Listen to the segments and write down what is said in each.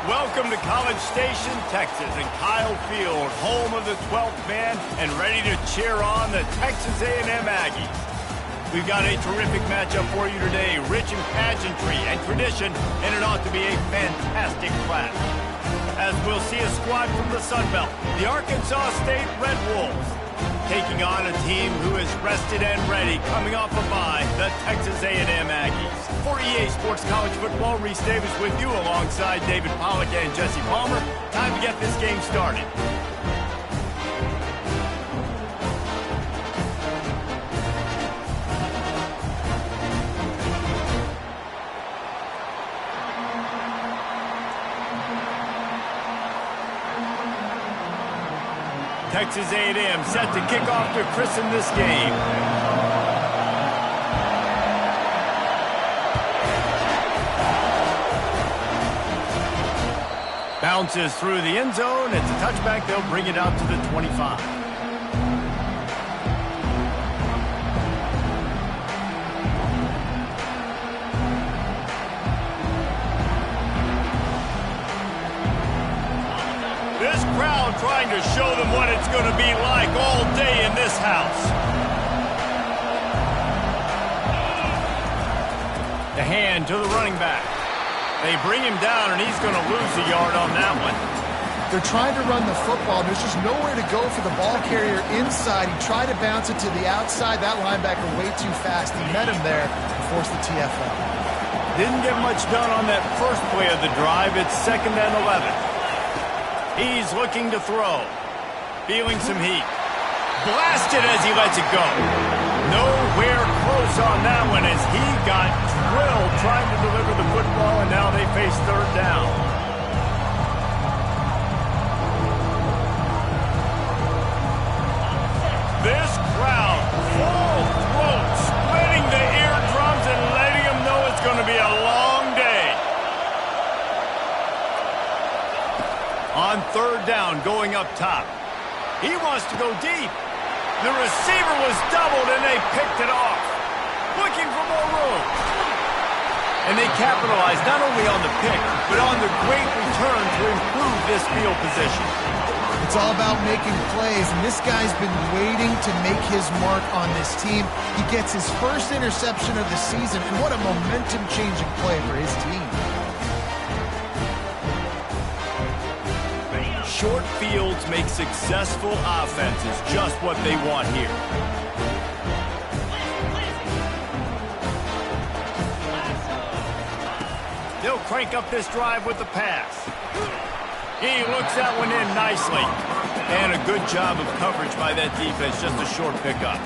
Welcome to College Station, Texas, and Kyle Field, home of the 12th man, and ready to cheer on the Texas A&M Aggies. We've got a terrific matchup for you today, rich in pageantry and tradition, and it ought to be a fantastic clash. As we'll see a squad from the Sun Belt, the Arkansas State Red Wolves, taking on a team who is rested and ready, coming off a bye, the Texas A&M Aggies. For EA Sports College Football, Reese Davis with you alongside David Pollack and Jesse Palmer. Time to get this game started. Texas A&M set to kick off to christen this game. Bounces through the end zone. It's a touchback. They'll bring it out to the 25. This crowd trying to show them what it's going to be like all day in this house. The hand to the running back. They bring him down, and he's going to lose a yard on that one. They're trying to run the football. There's just nowhere to go for the ball carrier inside. He tried to bounce it to the outside. That linebacker way too fast. He met him there and forced the TFL. Didn't get much done on that first play of the drive. It's 2nd and 11. He's looking to throw. Feeling some heat. Blasted as he lets it go. Nowhere close on that one as he got drilled trying to deliver the football, and now they face 3rd down. This crowd, full throat, splitting the eardrums and letting them know it's going to be a long day. On 3rd down, going up top. He wants to go deep. The receiver was doubled, and they picked it off. Looking for more room. And they capitalized not only on the pick, but on the great return to improve this field position. It's all about making plays, and this guy's been waiting to make his mark on this team. He gets his first interception of the season, and what a momentum-changing play for his team. Short fields make successful offenses just what they want here. They'll crank up this drive with the pass. He looks that one in nicely. And a good job of coverage by that defense, just a short pickup.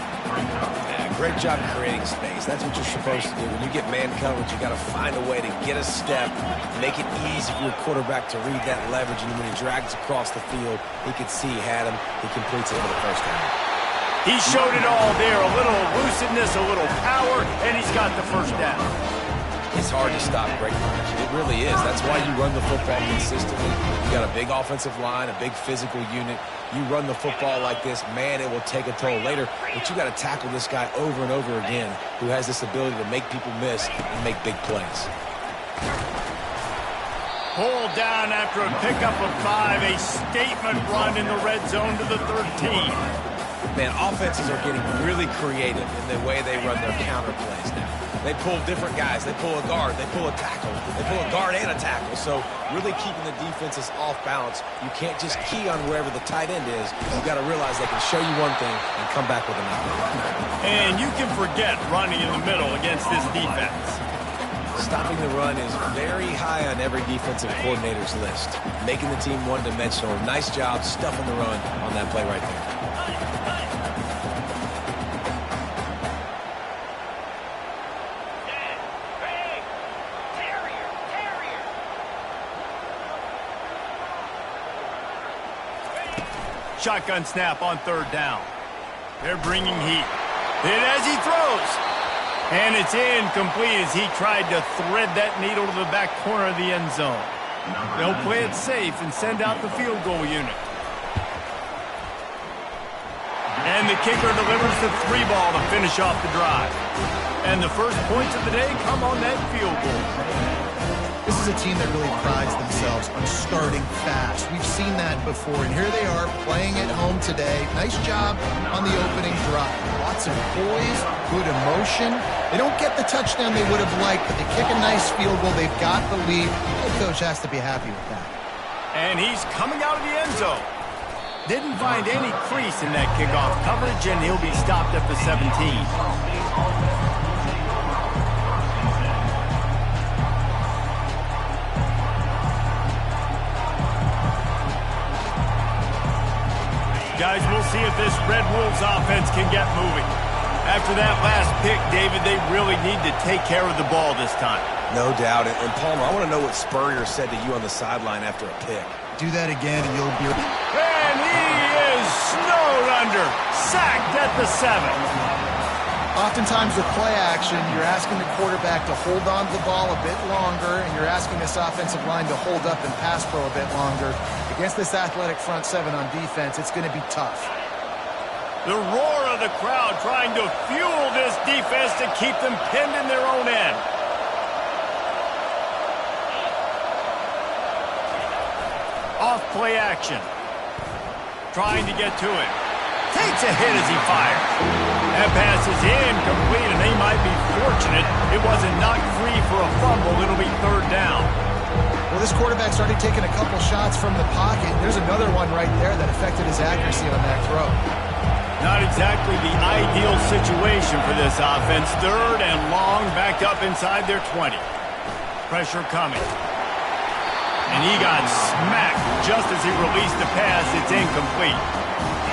Great job creating space. That's what you're supposed to do. When you get man coverage, you got to find a way to get a step, make it easy for your quarterback to read that leverage, and when he drags across the field, he can see he had him. He completes it for the first down. He showed it all there. A little elusiveness, a little power, and he's got the first down. It's hard to stop great runners. It really is. That's why you run the football consistently. You got a big offensive line, a big physical unit. You run the football like this, man, it will take a toll later. But you got to tackle this guy over and over again who has this ability to make people miss and make big plays. Pulled down after a pickup of 5, a statement run in the red zone to the 13. Man, offenses are getting really creative in the way they run their counter plays now. They pull different guys. They pull a guard. They pull a tackle. They pull a guard and a tackle. So really keeping the defenses off balance. You can't just key on wherever the tight end is. You've got to realize they can show you one thing and come back with another. And you can forget running in the middle against this defense. Stopping the run is very high on every defensive coordinator's list. Making the team one-dimensional. Nice job stuffing the run on that play right there. Shotgun snap on 3rd down. They're bringing heat. Hit as he throws. And it's incomplete as he tried to thread that needle to the back corner of the end zone. They'll play it safe and send out the field goal unit. And the kicker delivers the 3 ball to finish off the drive. And the first points of the day come on that field goal. This is a team that really prides themselves on starting fast. We've seen that before, and here they are playing at home today. Nice job on the opening drive. Lots of poise, good emotion. They don't get the touchdown they would have liked, but they kick a nice field goal. They've got the lead. The coach has to be happy with that. And he's coming out of the end zone. Didn't find any crease in that kickoff coverage, and he'll be stopped at the 17. Guys, we'll see if this Red Wolves offense can get moving. After that last pick, David, they really need to take care of the ball this time. No doubt. And Palmer, I want to know what Spurrier said to you on the sideline after a pick. Do that again, and you'll be... And he is snowed under. Sacked at the 7. Oftentimes with play action, you're asking the quarterback to hold on to the ball a bit longer, and you're asking this offensive line to hold up and pass pro a bit longer. Against this athletic front 7 on defense, it's going to be tough. The roar of the crowd trying to fuel this defense to keep them pinned in their own end. Off play action. Trying to get to it. Takes a hit as he fires. That pass is incomplete, and they might be fortunate it wasn't knocked free for a fumble. It'll be 3rd down. Well, this quarterback's already taken a couple shots from the pocket. There's another one right there that affected his accuracy on that throw. Not exactly the ideal situation for this offense. 3rd and long, backed up inside their 20. Pressure coming. And he got smacked just as he released the pass. It's incomplete.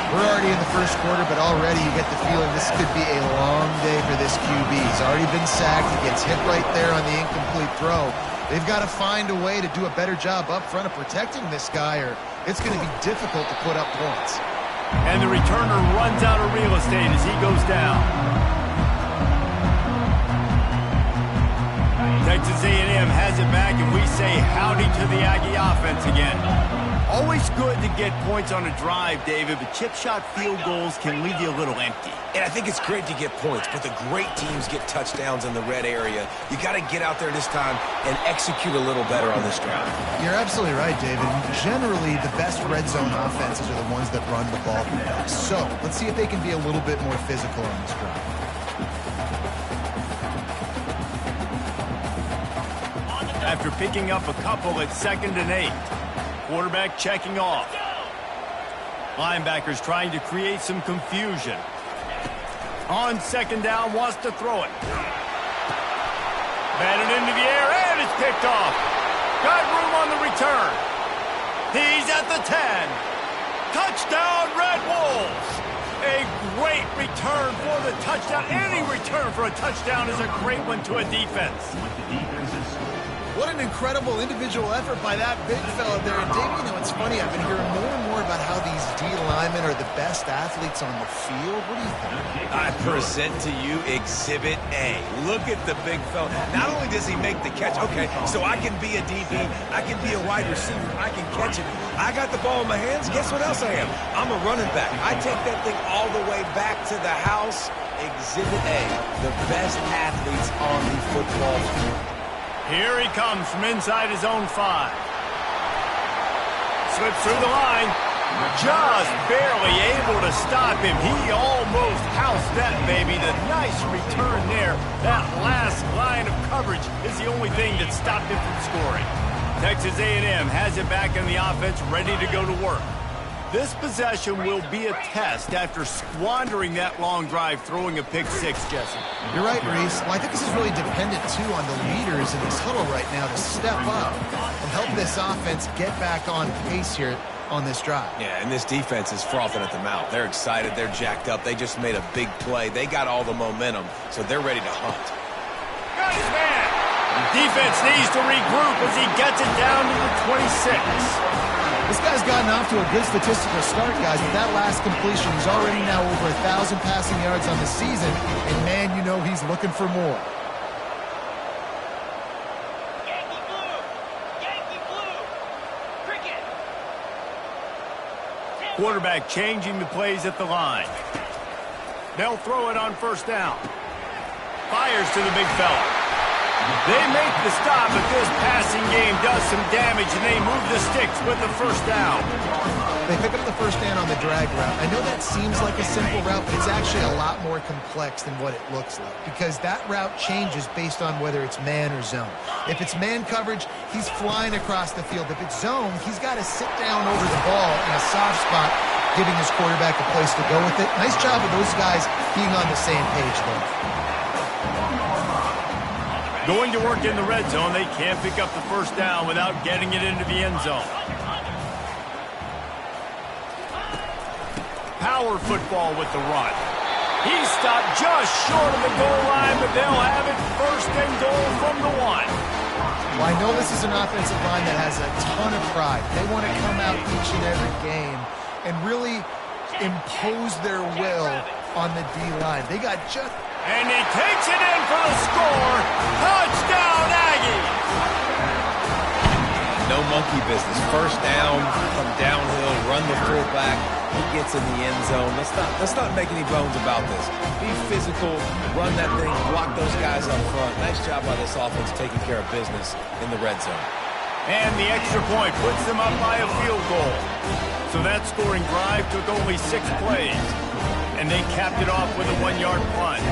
We're already in the first quarter, but already you get the feeling this could be a long day for this QB. He's already been sacked. He gets hit right there on the incomplete throw. They've got to find a way to do a better job up front of protecting this guy, or it's going to be difficult to put up points. And the returner runs out of real estate as he goes down. Texas A&M has it back, and we say howdy to the Aggie offense again. Always good to get points on a drive, David, but chip shot field goals can leave you a little empty. And I think it's great to get points, but the great teams get touchdowns in the red area. You got to get out there this time and execute a little better on this drive. You're absolutely right, David. Generally, the best red zone offenses are the ones that run the ball the best. So let's see if they can be a little bit more physical on this drive. After picking up a couple at 2nd and 8. Quarterback checking off. Linebackers trying to create some confusion. On 2nd down, wants to throw it. Batted into the air, and it's picked off. Got room on the return. He's at the 10. Touchdown, Red Wolves. A great return for the touchdown. Any return for a touchdown is a great one to a defense. What an incredible individual effort by that big fella there. And Dave, you know, it's funny, I've been hearing more and more about how these D linemen are the best athletes on the field. What do you think? I present to you Exhibit A. Look at the big fella. Not only does he make the catch, okay, so I can be a DB, I can be a wide receiver, I can catch it. I got the ball in my hands. Guess what else I am? I'm a running back. I take that thing all the way back to the house. Exhibit A, the best athletes on the football field. Here he comes from inside his own 5. Slips through the line. Just barely able to stop him. He almost housed that baby. The nice return there. That last line of coverage is the only thing that stopped him from scoring. Texas A&M has it back in the offense, ready to go to work. This possession will be a test after squandering that long drive, throwing a pick-6, Jesse. You're right, Reese. Well, I think this is really dependent, too, on the leaders in this huddle right now to step up and help this offense get back on pace here on this drive. Yeah, and this defense is frothing at the mouth. They're excited. They're jacked up. They just made a big play. They got all the momentum, so they're ready to hunt. Got his man. The defense needs to regroup as he gets it down to the 26. This guy's gotten off to a good statistical start, guys. With that last completion, he's already now over 1,000 passing yards on the season. And, man, you know he's looking for more. Yankee Blue! Yankee Blue! Cricket! Quarterback changing the plays at the line. They'll throw it on 1st down. Fires to the big fella. They make the stop, but this passing game does some damage, and they move the sticks with the first down. They pick up the first down on the drag route. I know that seems like a simple route, but it's actually a lot more complex than what it looks like because that route changes based on whether it's man or zone. If it's man coverage, he's flying across the field. If it's zone, he's got to sit down over the ball in a soft spot, giving his quarterback a place to go with it. Nice job of those guys being on the same page there. Going to work in the red zone, they can't pick up the first down without getting it into the end zone. Power football with the run. He's stopped just short of the goal line, but they'll have it first and goal from the 1. Well, I know this is an offensive line that has a ton of pride. They want to come out each and every game and really impose their will on the D-line. They got just... And he takes it in for the score. Touchdown, Aggies! No monkey business. First down, come downhill, run the fullback. He gets in the end zone. Let's not make any bones about this. Be physical, run that thing, block those guys up front. Nice job by this offense taking care of business in the red zone. And the extra point puts them up by a field goal. So that scoring drive took only 6 plays. And they capped it off with a 1-yard plunge.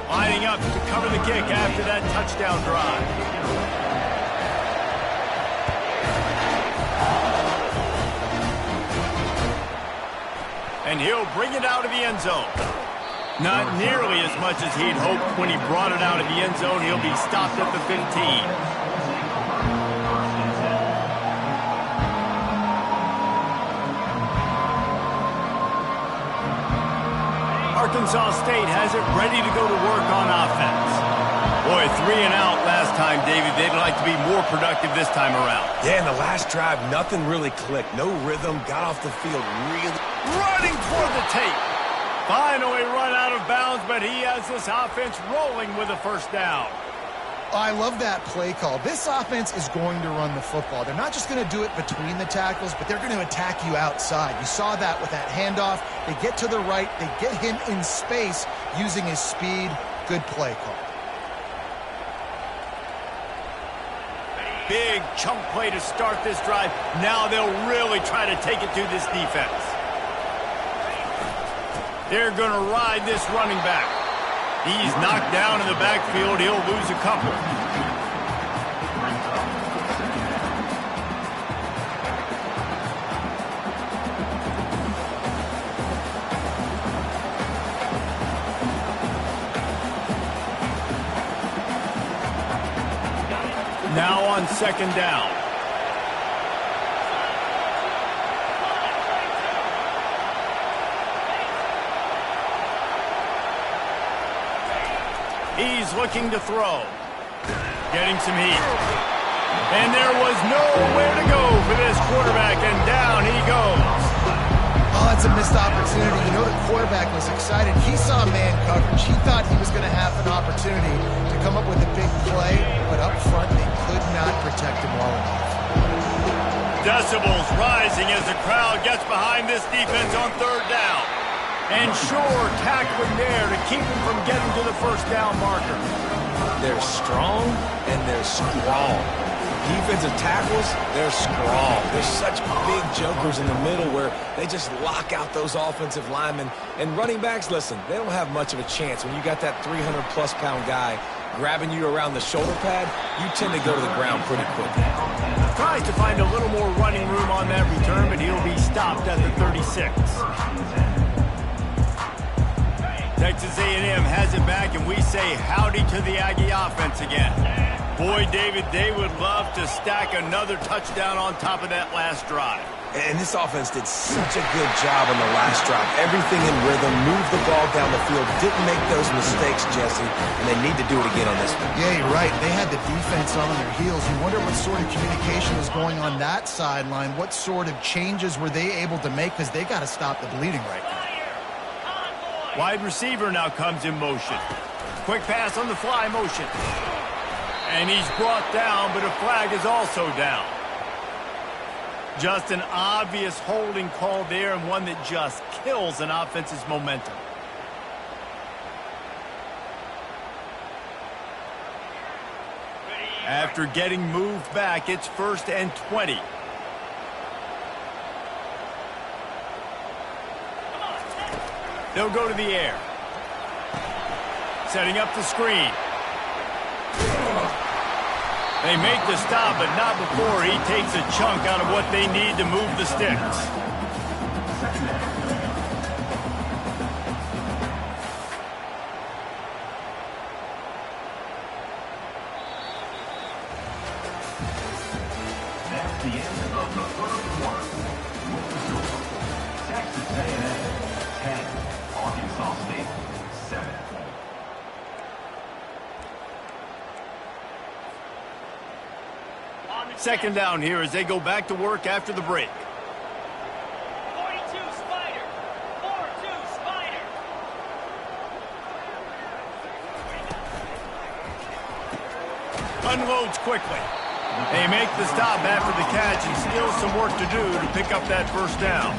Lining up to cover the kick after that touchdown drive. And he'll bring it out of the end zone. Not nearly as much as he'd hoped when he brought it out of the end zone. He'll be stopped at the 15. Arkansas State has it ready to go to work on offense. Boy, 3 and out last time, David. They'd like to be more productive this time around. Yeah, in the last drive, nothing really clicked. No rhythm, got off the field really... Running toward the tape. Finally run out of bounds, but he has this offense rolling with a first down. I love that play call. This offense is going to run the football. They're not just going to do it between the tackles, but they're going to attack you outside. You saw that with that handoff. They get to the right. They get him in space using his speed. Good play call. Big chunk play to start this drive. Now they'll really try to take it to this defense. They're going to ride this running back. He's knocked down in the backfield. He'll lose a couple. Now on second down. He's looking to throw. Getting some heat. And there was nowhere to go for this quarterback, and down he goes. Oh, that's a missed opportunity. You know the quarterback was excited. He saw man coverage. He thought he was going to have an opportunity to come up with a big play, but up front they could not protect him well enough. Decibels rising as the crowd gets behind this defense on third down. And sure, tackling there to keep him from getting to the first down marker. They're strong and they're strong. Defensive tackles, they're strong. They're such big jokers in the middle where they just lock out those offensive linemen. And running backs, listen, they don't have much of a chance. When you got that 300-plus pound guy grabbing you around the shoulder pad, you tend to go to the ground pretty quickly. Tries to find a little more running room on that return, but he'll be stopped at the 36. Texas A&M has it back, and we say howdy to the Aggie offense again. Boy, David, they would love to stack another touchdown on top of that last drive. And this offense did such a good job on the last drive. Everything in rhythm, moved the ball down the field, didn't make those mistakes, Jesse, and they need to do it again on this one. Yeah, you're right. They had the defense on their heels. You wonder what sort of communication was going on that sideline. What sort of changes were they able to make, because they got to stop the bleeding right now. Wide receiver now comes in motion. Quick pass on the fly motion. And he's brought down, but a flag is also down. Just an obvious holding call there, and one that just kills an offense's momentum. After getting moved back, it's 1st and 20. They'll go to the air. Setting up the screen. They make the stop, but not before he takes a chunk out of what they need to move the sticks. That's the end of the first quarter. Texas A&M 10, Arkansas State 7. Second down here as they go back to work after the break. 42 Spider. 4-2 Spider. Unloads quickly. They make the stop after the catch, and still some work to do to pick up that first down.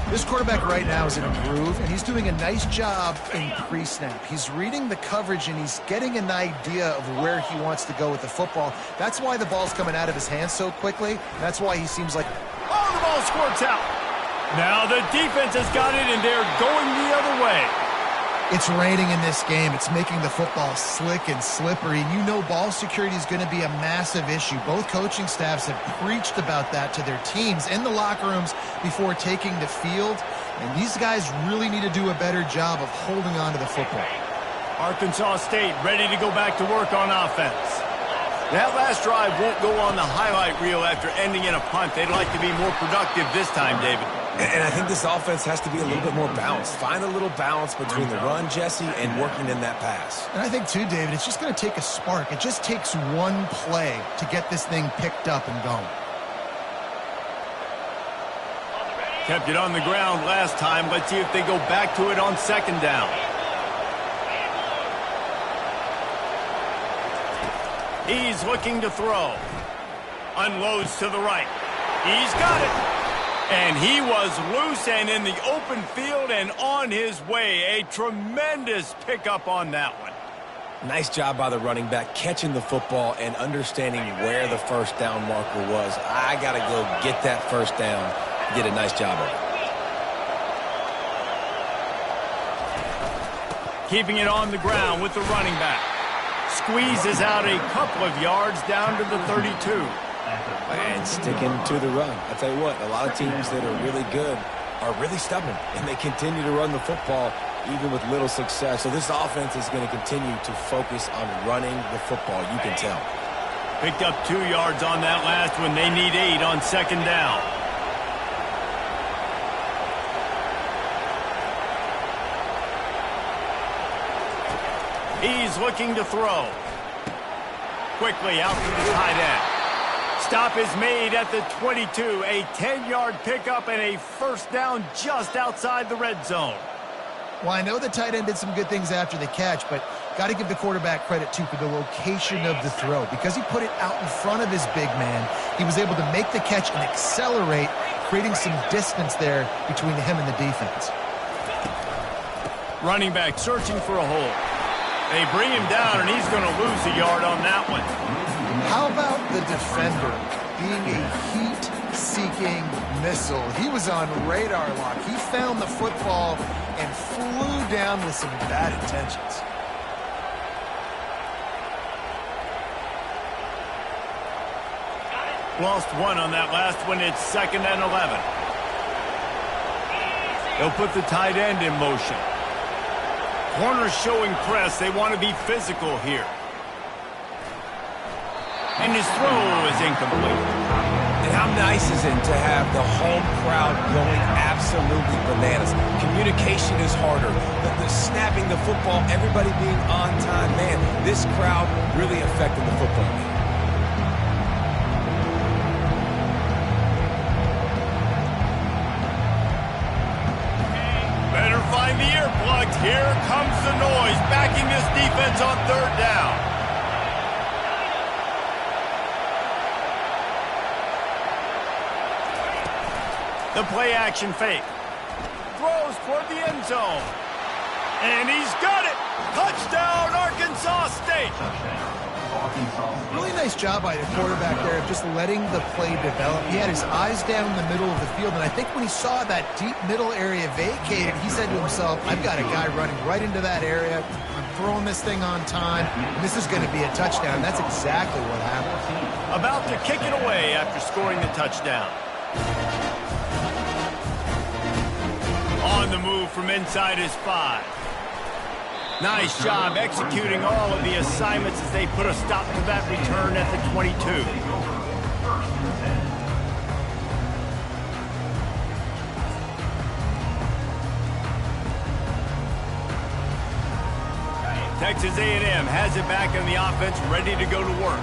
This quarterback right now is in a groove, and he's doing a nice job in pre-snap. He's reading the coverage, and he's getting an idea of where he wants to go with the football. That's why the ball's coming out of his hands so quickly. That's why he seems like... Oh, the ball squirts out. Now the defense has got it, and they're going the other way. It's raining in this game. It's making the football slick and slippery, and you know ball security is going to be a massive issue. Both coaching staffs have preached about that to their teams in the locker rooms before taking the field, and these guys really need to do a better job of holding on to the football. Arkansas State ready to go back to work on offense. That last drive won't go on the highlight reel after ending in a punt. They'd like to be more productive this time, David. And I think this offense has to be a little bit more balanced. Find a little balance between the run, Jesse, and working in that pass. And I think, too, David, it's just going to take a spark. It just takes one play to get this thing picked up and going. Kept it on the ground last time. Let's see if they go back to it on second down. He's looking to throw. Unloads to the right. He's got it. And he was loose and in the open field and on his way. A tremendous pickup on that one. Nice job by the running back, catching the football and understanding where the first down marker was. I got to go get that first down. Did a nice job of it. Keeping it on the ground with the running back. Squeezes out a couple of yards down to the 32. And sticking to the run. I tell you what, a lot of teams that are really good are really stubborn, and they continue to run the football even with little success. So this offense is going to continue to focus on running the football, you can tell. Picked up 2 yards on that last one. They need 8 on second down. He's looking to throw. Quickly out to the tight end. Stop is made at the 22. A 10-yard pickup and a first down just outside the red zone. Well, I know the tight end did some good things after the catch, but got to give the quarterback credit, too, for the location of the throw. Because he put it out in front of his big man, he was able to make the catch and accelerate, creating some distance there between him and the defense. Running back searching for a hole. They bring him down, and he's going to lose a yard on that one. How about the defender being a heat-seeking missile? He was on radar lock. He found the football and flew down with some bad intentions. Lost 1 on that last one. It's 2nd and 11. They'll put the tight end in motion. Corners showing press. They want to be physical here. And his throw is incomplete. And how nice is it to have the home crowd going absolutely bananas? Communication is harder. The snapping the football, everybody being on time. Man, this crowd really affecting the football game. Better find the earplugs. Here comes the noise, backing this defense on third down. The play action fake. Throws toward the end zone. And he's got it. Touchdown, Arkansas State. Really nice job by the quarterback there of just letting the play develop. He had his eyes down in the middle of the field, and I think when he saw that deep middle area vacated, he said to himself, I've got a guy running right into that area. I'm throwing this thing on time, and this is going to be a touchdown. That's exactly what happened. About to kick it away after scoring the touchdown. On the move from inside his 5. Nice job executing all of the assignments as they put a stop to that return at the 22. Texas A&M has it back in the offense, ready to go to work.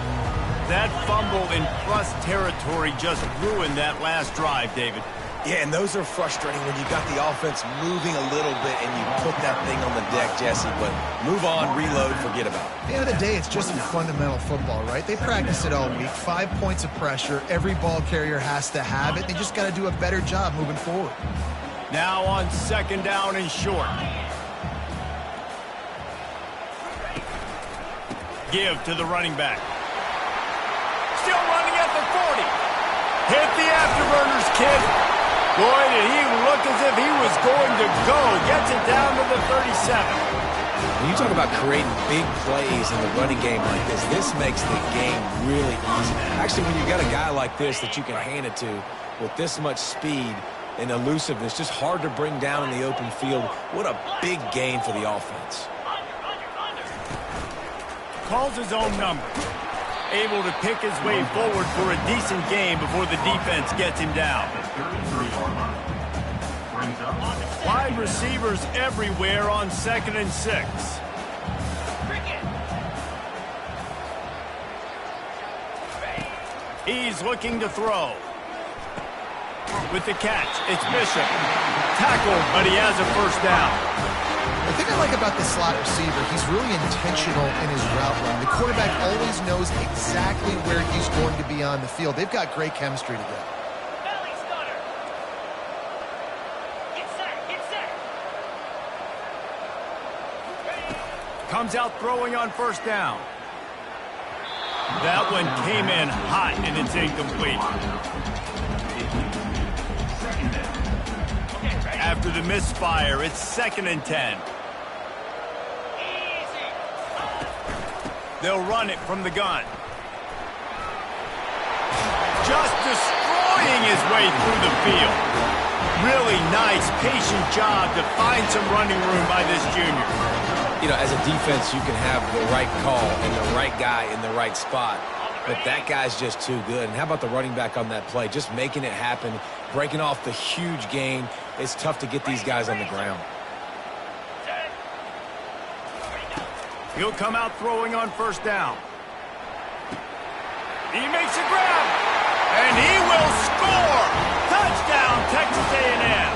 That fumble in plus territory just ruined that last drive, David. Yeah, and those are frustrating when you got the offense moving a little bit and you put that thing on the deck, Jesse. But move on, reload, forget about it. At the end of the day, it's just fundamental football, right? They practice it all week. 5 points of pressure. Every ball carrier has to have it. They just got to do a better job moving forward. Now on second down and short. Give to the running back. Still running at the 40. Hit the afterburners, kid. Boy, did he look as if he was going to go. Gets it down to the 37. When you talk about creating big plays in the running game like this makes the game really easy. Actually, when you got a guy like this that you can hand it to with this much speed and elusiveness, just hard to bring down in the open field. What a big gain for the offense. Calls his own number. Able to pick his way forward for a decent game before the defense gets him down. Wide receivers everywhere on 2nd and 6. He's looking to throw. With the catch, it's Bishop. Tackled, but he has a first down. The thing I like about the slot receiver, he's really intentional in his route run. The quarterback always knows exactly where he's going to be on the field. They've got great chemistry together. Belly stunner. Get set. Comes out throwing on first down. That one came in hot, and it's incomplete. After the misfire, it's 2nd and 10. They'll run it from the gun. Just destroying his way through the field. Really nice, patient job to find some running room by this junior. You know, as a defense, you can have the right call and the right guy in the right spot. But that guy's just too good. And how about the running back on that play? Just making it happen, breaking off the huge gain. It's tough to get these guys on the ground. He'll come out throwing on first down. He makes a grab, and he will score! Touchdown, Texas A&M!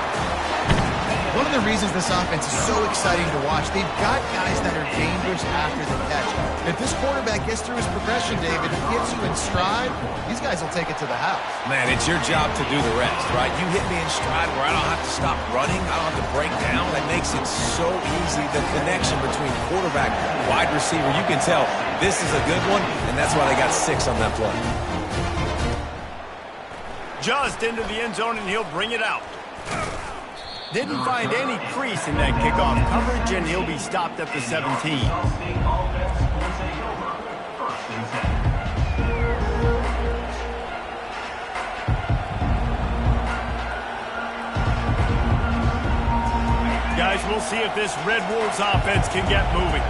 One of the reasons this offense is so exciting to watch, they've got guys that are dangerous after the catch. If this quarterback gets through his progression, David, he gets you in stride, these guys will take it to the house. Man, it's your job to do the rest, right? You hit me in stride where I don't have to stop running. I don't have to break down. That makes it so easy. The connection between quarterback, wide receiver, you can tell this is a good one, and that's why they got 6 on that play. Just into the end zone, and he'll bring it out. Didn't find any crease in that kickoff coverage, and he'll be stopped at the 17. Guys, we'll see if this Red Wolves offense can get moving.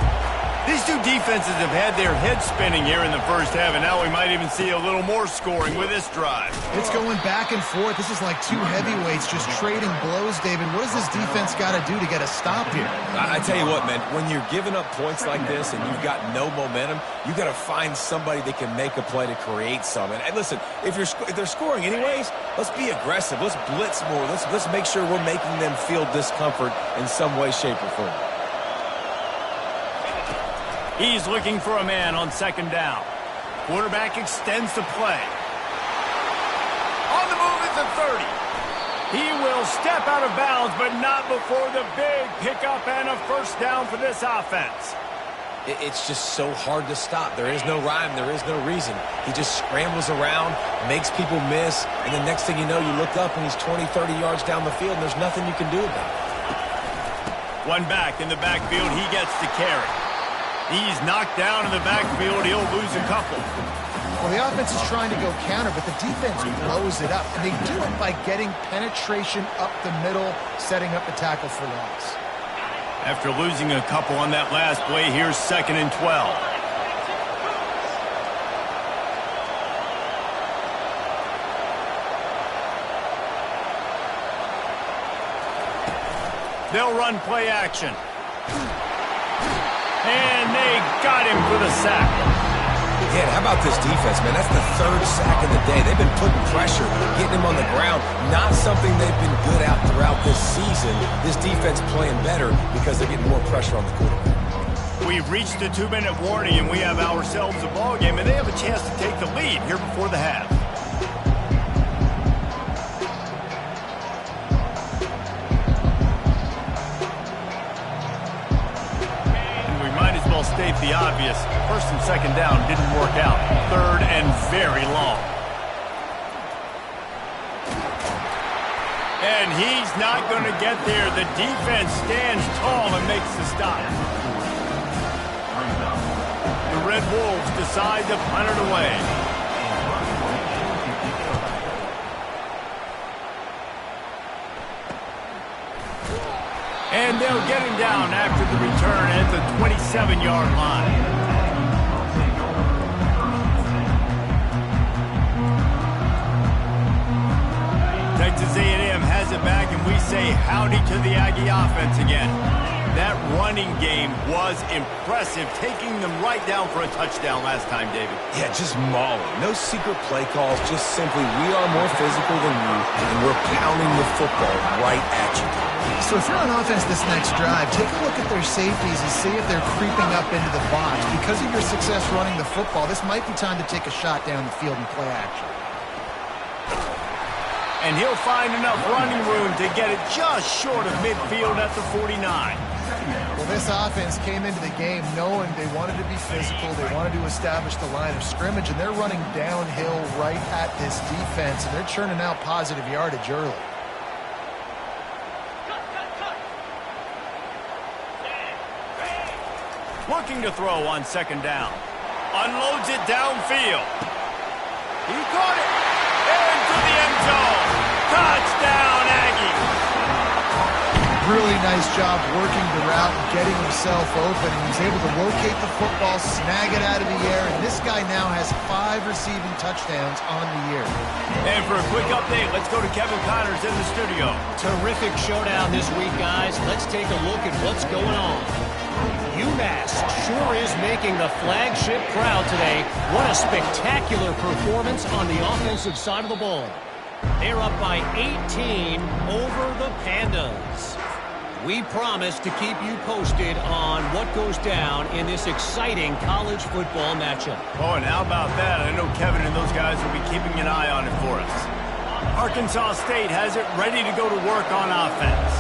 These two defenses have had their heads spinning here in the first half, and now we might even see a little more scoring with this drive. It's going back and forth. This is like two heavyweights just trading blows, David. What does this defense got to do to get a stop here? I tell you what, man, when you're giving up points like this and you've got no momentum, you got to find somebody that can make a play to create some. And listen, if they're scoring anyways, let's be aggressive. Let's blitz more. Let's make sure we're making them feel discomfort in some way, shape, or form. He's looking for a man on second down. Quarterback extends the play. On the move at the 30. He will step out of bounds, but not before the big pickup and a first down for this offense. It's just so hard to stop. There is no rhyme. There is no reason. He just scrambles around, makes people miss, and the next thing you know, you look up and he's 20, 30 yards down the field, and there's nothing you can do about it. One back in the backfield, he gets the carry. He's knocked down in the backfield. He'll lose a couple. Well, the offense is trying to go counter, but the defense blows it up. And they do it by getting penetration up the middle, setting up the tackle for loss. After losing a couple on that last play, here's 2nd and 12. They'll run play action. And they got him for the sack. Yeah, how about this defense, man? That's the 3rd sack of the day. They've been putting pressure, getting him on the ground. Not something they've been good at throughout this season. This defense playing better because they're getting more pressure on the quarterback. We've reached the 2-minute warning, and we have ourselves a ball game, and they have a chance to take the lead here before the half. State the obvious. 1st and 2nd down didn't work out. 3rd and very long. And he's not going to get there. The defense stands tall and makes the stop. The Red Wolves decide to punt it away. And they'll get him down after the return at the 27-yard line. Texas A&M has it back, and we say howdy to the Aggie offense again. That running game was impressive, taking them right down for a touchdown last time, David. Yeah, just mauling. No secret play calls, just simply we are more physical than you, and we're pounding the football right at you. So if you're on offense this next drive, take a look at their safeties and see if they're creeping up into the box. Because of your success running the football, this might be time to take a shot down the field and play action. And he'll find enough running room to get it just short of midfield at the 49. Well, this offense came into the game knowing they wanted to be physical, they wanted to establish the line of scrimmage, and they're running downhill right at this defense, and they're churning out positive yardage early. Looking to throw on 2nd down. Unloads it downfield. He caught it. Into the end zone. Touchdown, Aggie. Really nice job working the route and getting himself open. And he's able to locate the football, snag it out of the air, and this guy now has 5 receiving touchdowns on the year. And for a quick update, let's go to Kevin Connors in the studio. Terrific showdown this week, guys. Let's take a look at what's going on. UMass sure is making the flagship crowd today. What a spectacular performance on the offensive side of the ball. They're up by 18 over the Pandas. We promise to keep you posted on what goes down in this exciting college football matchup. Oh, and how about that? I know Kevin and those guys will be keeping an eye on it for us. Arkansas State has it ready to go to work on offense.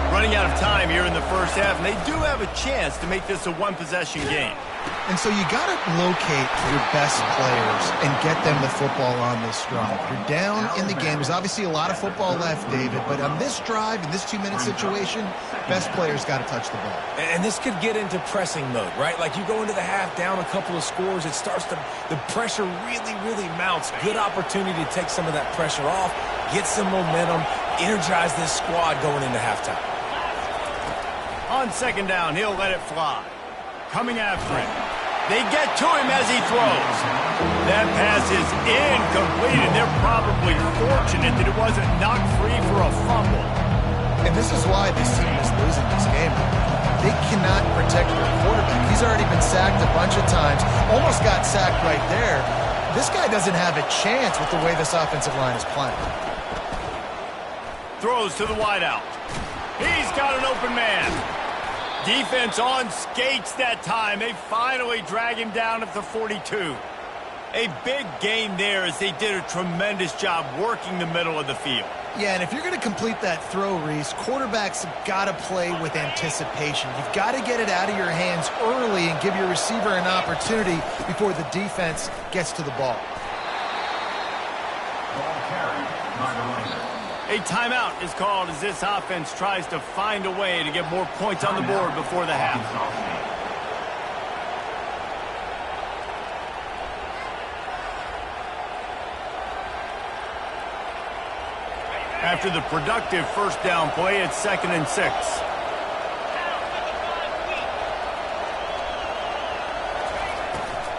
Running out of time here in the first half, and they do have a chance to make this a one-possession game. And so you got to locate your best players and get them the football on this drive. You're down in the game. There's obviously a lot of football left, David, but on this drive, in this 2-minute situation, best players got to touch the ball. And this could get into pressing mode, right? Like you go into the half down a couple of scores, it starts to, the pressure really mounts. Good opportunity to take some of that pressure off, get some momentum, energize this squad going into halftime. On 2nd down, he'll let it fly. Coming after him. They get to him as he throws. That pass is incomplete, and they're probably fortunate that it wasn't knocked free for a fumble. And this is why this team is losing this game. They cannot protect their quarterback. He's already been sacked a bunch of times. Almost got sacked right there. This guy doesn't have a chance with the way this offensive line is playing. Throws to the wideout. He's got an open man. Defense on skates that time. They finally drag him down at the 42. A big gain there as they did a tremendous job working the middle of the field. Yeah, and if you're going to complete that throw, Reese, quarterbacks have got to play with anticipation. You've got to get it out of your hands early and give your receiver an opportunity before the defense gets to the ball. A timeout is called as this offense tries to find a way to get more points on the board before the half. After the productive first down play, it's 2nd and 6.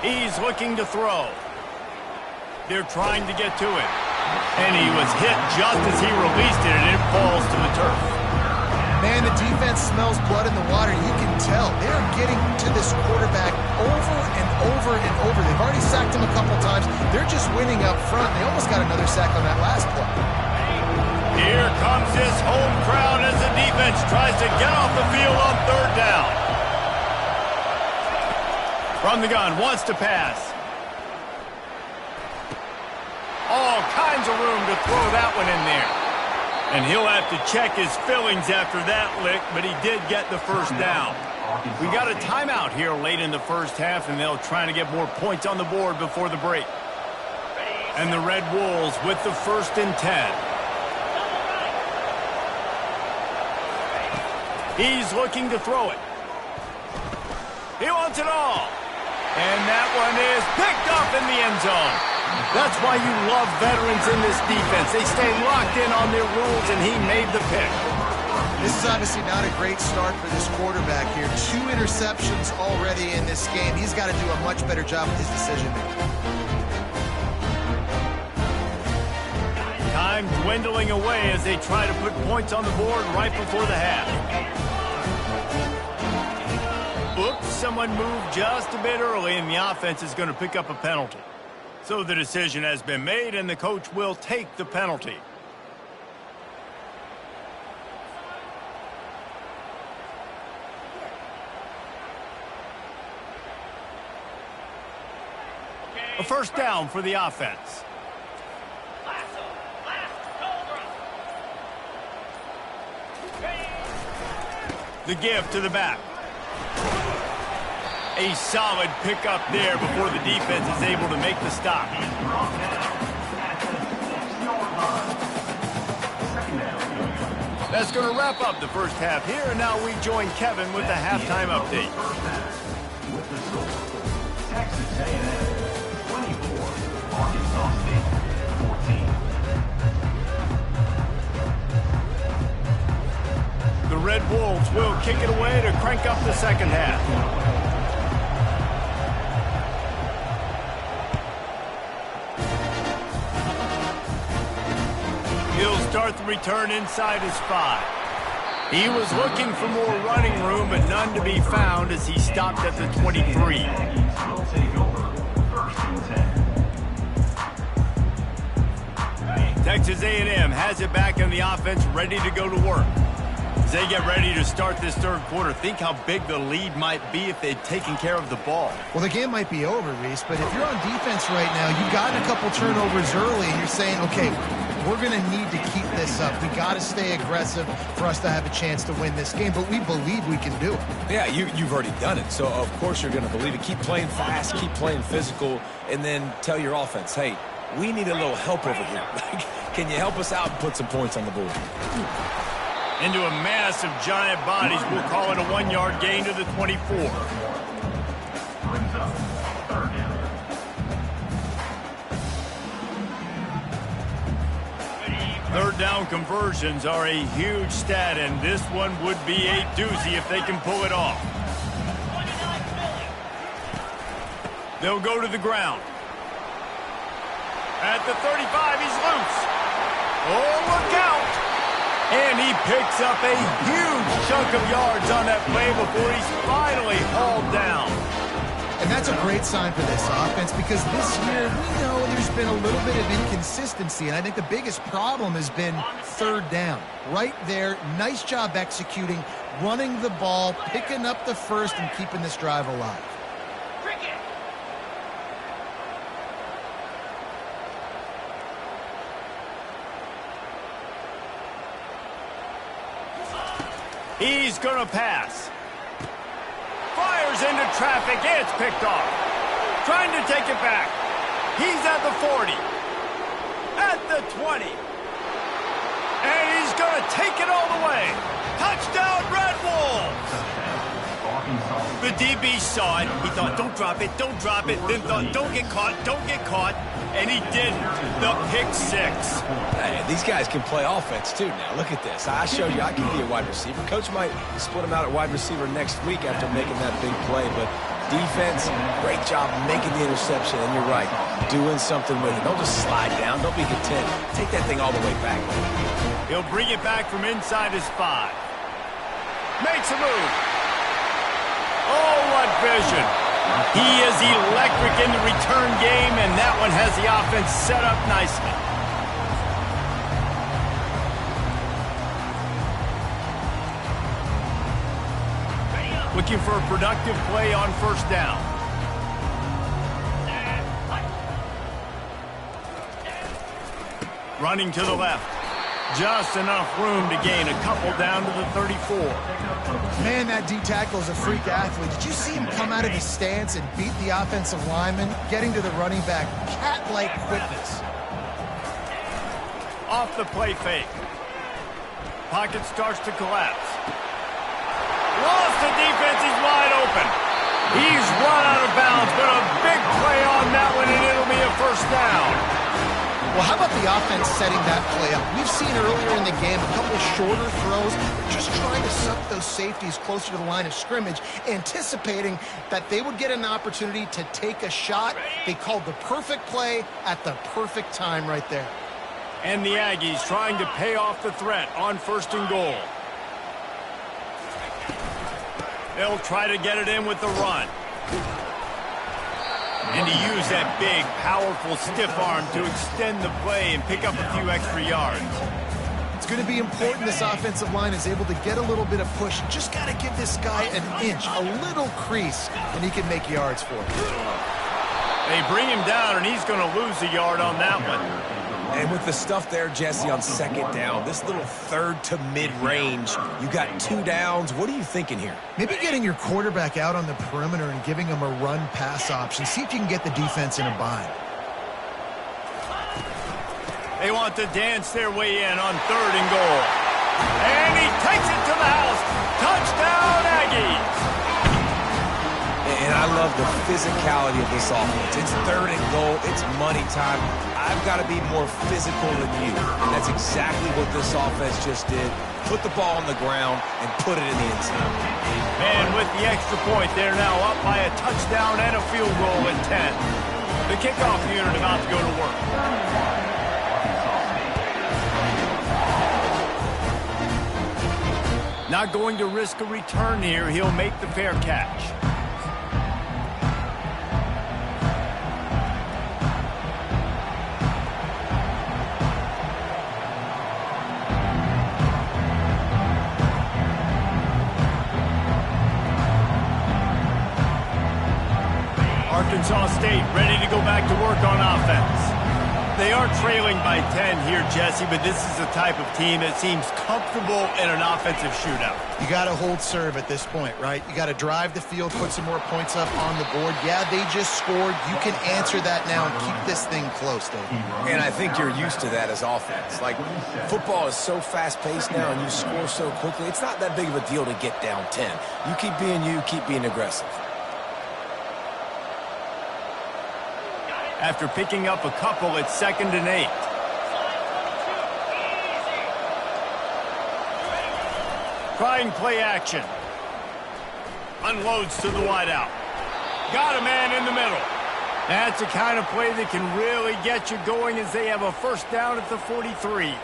He's looking to throw. They're trying to get to it. And he was hit just as he released it, and it falls to the turf. Man, the defense smells blood in the water. You can tell. They're getting to this quarterback over and over and over. They've already sacked him a couple times. They're just winning up front. They almost got another sack on that last play. Here comes this home crowd as the defense tries to get off the field on 3rd down. From the gun, wants to pass. All kinds of room to throw that one in there. And he'll have to check his fillings after that lick, but he did get the first down. We got a timeout here late in the first half, and they'll try to get more points on the board before the break. And the Red Wolves with the 1st and 10. He's looking to throw it. He wants it all. And that one is picked off in the end zone. That's why you love veterans in this defense. They stay locked in on their rules, and he made the pick. This is obviously not a great start for this quarterback here. 2 interceptions already in this game. He's got to do a much better job with his decision-making. Time dwindling away as they try to put points on the board right before the half. Oops, someone moved just a bit early, and the offense is going to pick up a penalty. So the decision has been made, and the coach will take the penalty. A first down for the offense. The give to the back. A solid pickup there before the defense is able to make the stop. That's going to wrap up the first half here, and now we join Kevin with the halftime update. With the score, Texas A&M 24, Arkansas State 14. The Red Wolves will kick it away to crank up the second half. He'll start the return inside his 5. He was looking for more running room, but none to be found as he stopped at the 23. Will take over 1st and 10. Texas A&M has it back in the offense, ready to go to work. As they get ready to start this third quarter, think how big the lead might be if they'd taken care of the ball. Well, the game might be over, Reese, but if you're on defense right now, you've gotten a couple turnovers early, and you're saying, okay, we're going to need to keep this up. We got to stay aggressive for us to have a chance to win this game, but we believe we can do it. Yeah, you've already done it, so of course you're going to believe it. Keep playing fast, keep playing physical, and then tell your offense, hey, we need a little help over here. Can you help us out and put some points on the board? Into a mass of giant bodies, we'll call it a 1-yard gain to the 24. Brings up 3rd down. Third down conversions are a huge stat, and this one would be a doozy if they can pull it off. They'll go to the ground. At the 35, he's loose. Oh, look out! And he picks up a huge chunk of yards on that play before he's finally hauled down. And that's a great sign for this offense because this year we know there's been a little bit of inconsistency, and I think the biggest problem has been 3rd down. Right there, nice job executing, running the ball, picking up the first, and keeping this drive alive. He's going to pass. Fires into traffic. It's picked off. Trying to take it back. He's at the 40. At the 20. And he's going to take it all the way. Touchdown, Red Wolves! The DB saw it. He thought, don't drop it, don't drop it. Then thought, don't get caught, don't get caught. And he didn't. The pick six. Hey, these guys can play offense, too, now. Look at this. I showed you I can be a wide receiver. Coach might split him out at wide receiver next week after making that big play. But defense, great job making the interception. And you're right, doing something with it. Don't just slide down. Don't be content. Take that thing all the way back. He'll bring it back from inside his 5. Makes a move. Oh, what vision. He is electric in the return game, and that one has the offense set up nicely. Looking for a productive play on first down. Running to the left. Just enough room to gain a couple down to the 34. Man, that D-tackle is a freak athlete. Did you see him come out of his stance and beat the offensive lineman, getting to the running back? Cat-like quickness. Off the play fake. Pocket starts to collapse. Lost the defense. He's wide open. He's run out of bounds, but a big play on that one, and it'll be a first down. Well, how about the offense setting that play up? We've seen earlier in the game a couple shorter throws, just trying to suck those safeties closer to the line of scrimmage, anticipating that they would get an opportunity to take a shot. They called the perfect play at the perfect time right there. And the Aggies trying to pay off the threat on first and goal. They'll try to get it in with the run. And to use that big, powerful, stiff arm to extend the play and pick up a few extra yards. It's going to be important this offensive line is able to get a little bit of push. Just got to give this guy an inch, a little crease, and he can make yards for it. They bring him down, and he's going to lose a yard on that one. And with the stuff there, Jesse, on second down, this little third to mid-range, you got 2 downs. What are you thinking here? Maybe getting your quarterback out on the perimeter and giving him a run-pass option. See if you can get the defense in a bind. They want to dance their way in on third and goal. And he takes it to the house. Touchdown, Aggies! And I love the physicality of this offense. It's third and goal. It's money time. I've got to be more physical than you. And that's exactly what this offense just did. Put the ball on the ground and put it in the end zone. And with the extra point, they're now up by a touchdown and a field goal at 10. The kickoff unit about to go to work. Not going to risk a return here. He'll make the fair catch. Arkansas State ready to go back to work on offense. They are trailing by 10 here, Jesse, but this is the type of team that seems comfortable in an offensive shootout. You got to hold serve at this point, right? You got to drive the field, put some more points up on the board. Yeah, they just scored. You can answer that now and keep this thing close, Dave. And I think you're used to that as offense. Like, football is so fast-paced now and you score so quickly, it's not that big of a deal to get down 10. You keep being aggressive. After picking up a couple, it's 2nd and 8. Trying play action. Unloads to the wideout. Got a man in the middle. That's the kind of play that can really get you going as they have a first down at the 43.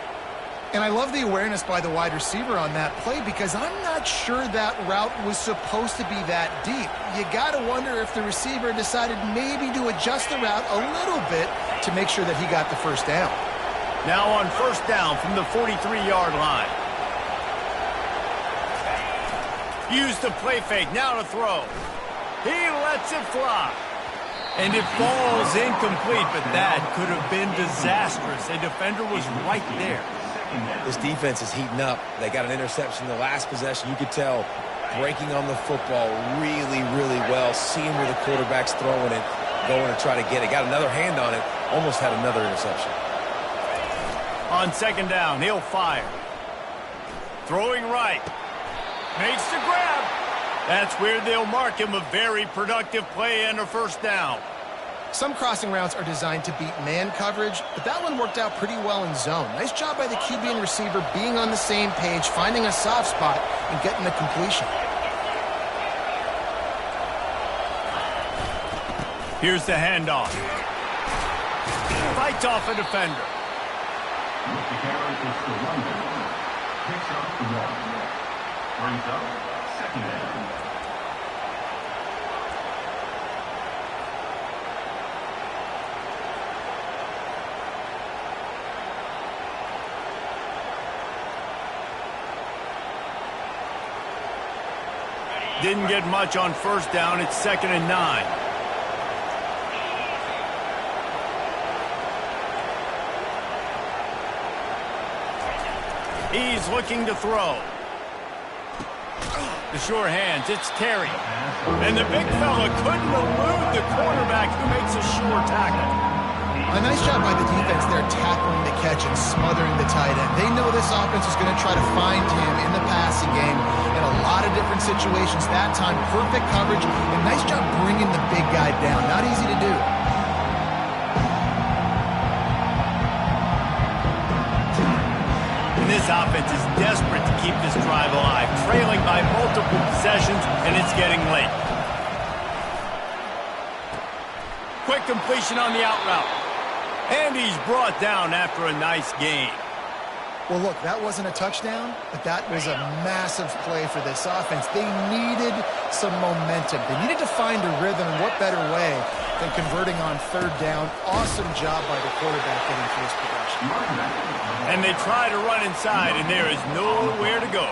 And I love the awareness by the wide receiver on that play because I'm not sure that route was supposed to be that deep. You got to wonder if the receiver decided maybe to adjust the route a little bit to make sure that he got the first down. Now on first down from the 43-yard line. Use the play fake, now to throw. He lets it fly. And it falls incomplete, but that could have been disastrous. A defender was right there. This defense is heating up. They got an interception in the last possession. You could tell breaking on the football really, really well, seeing where the quarterback's throwing it, going to try to get it. Got another hand on it, almost had another interception. On second down, he'll fire. Throwing right. Makes the grab. That's where they'll mark him. A very productive play and a first down. Some crossing routes are designed to beat man coverage, but that one worked out pretty well in zone. Nice job by the QB and receiver being on the same page, finding a soft spot, and getting the completion. Here's the handoff. Fights off a defender. Mr. Garrett is the runner. Picks up the one. Brings up second down. Didn't get much on first down. It's 2nd and 9. He's looking to throw. The sure hands, it's Terry. And the big fella couldn't elude the cornerback who makes a sure tackle. A nice job by the defense there tackling the catch and smothering the tight end. They know this offense is going to try to find him in the passing game in a lot of different situations. That time, perfect coverage and nice job bringing the big guy down. Not easy to do. And this offense is desperate to keep this drive alive, trailing by multiple possessions, and it's getting late. Quick completion on the out route. And he's brought down after a nice gain. Well, look, that wasn't a touchdown, but that was a massive play for this offense. They needed some momentum. They needed to find a rhythm, and what better way than converting on third down. Awesome job by the quarterback getting through his progression. And they try to run inside, and there is nowhere to go.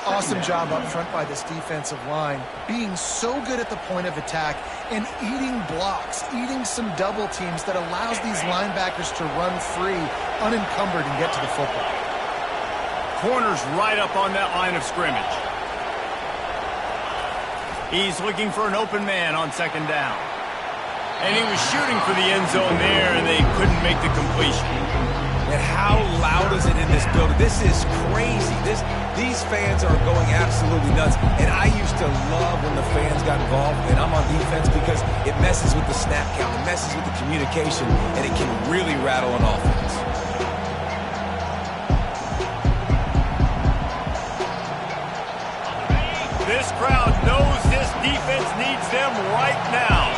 Awesome job up front by this defensive line, being so good at the point of attack and eating blocks, eating some double teams that allows these linebackers to run free, unencumbered, and get to the football. Corner's right up on that line of scrimmage. He's looking for an open man on second down. And he was shooting for the end zone there, and they couldn't make the completion. And how loud is it in this building? This is crazy. These fans are going absolutely nuts. And I used to love when the fans got involved, and I'm on defense because it messes with the snap count, it messes with the communication, and it can really rattle an offense. This crowd knows this defense needs them right now.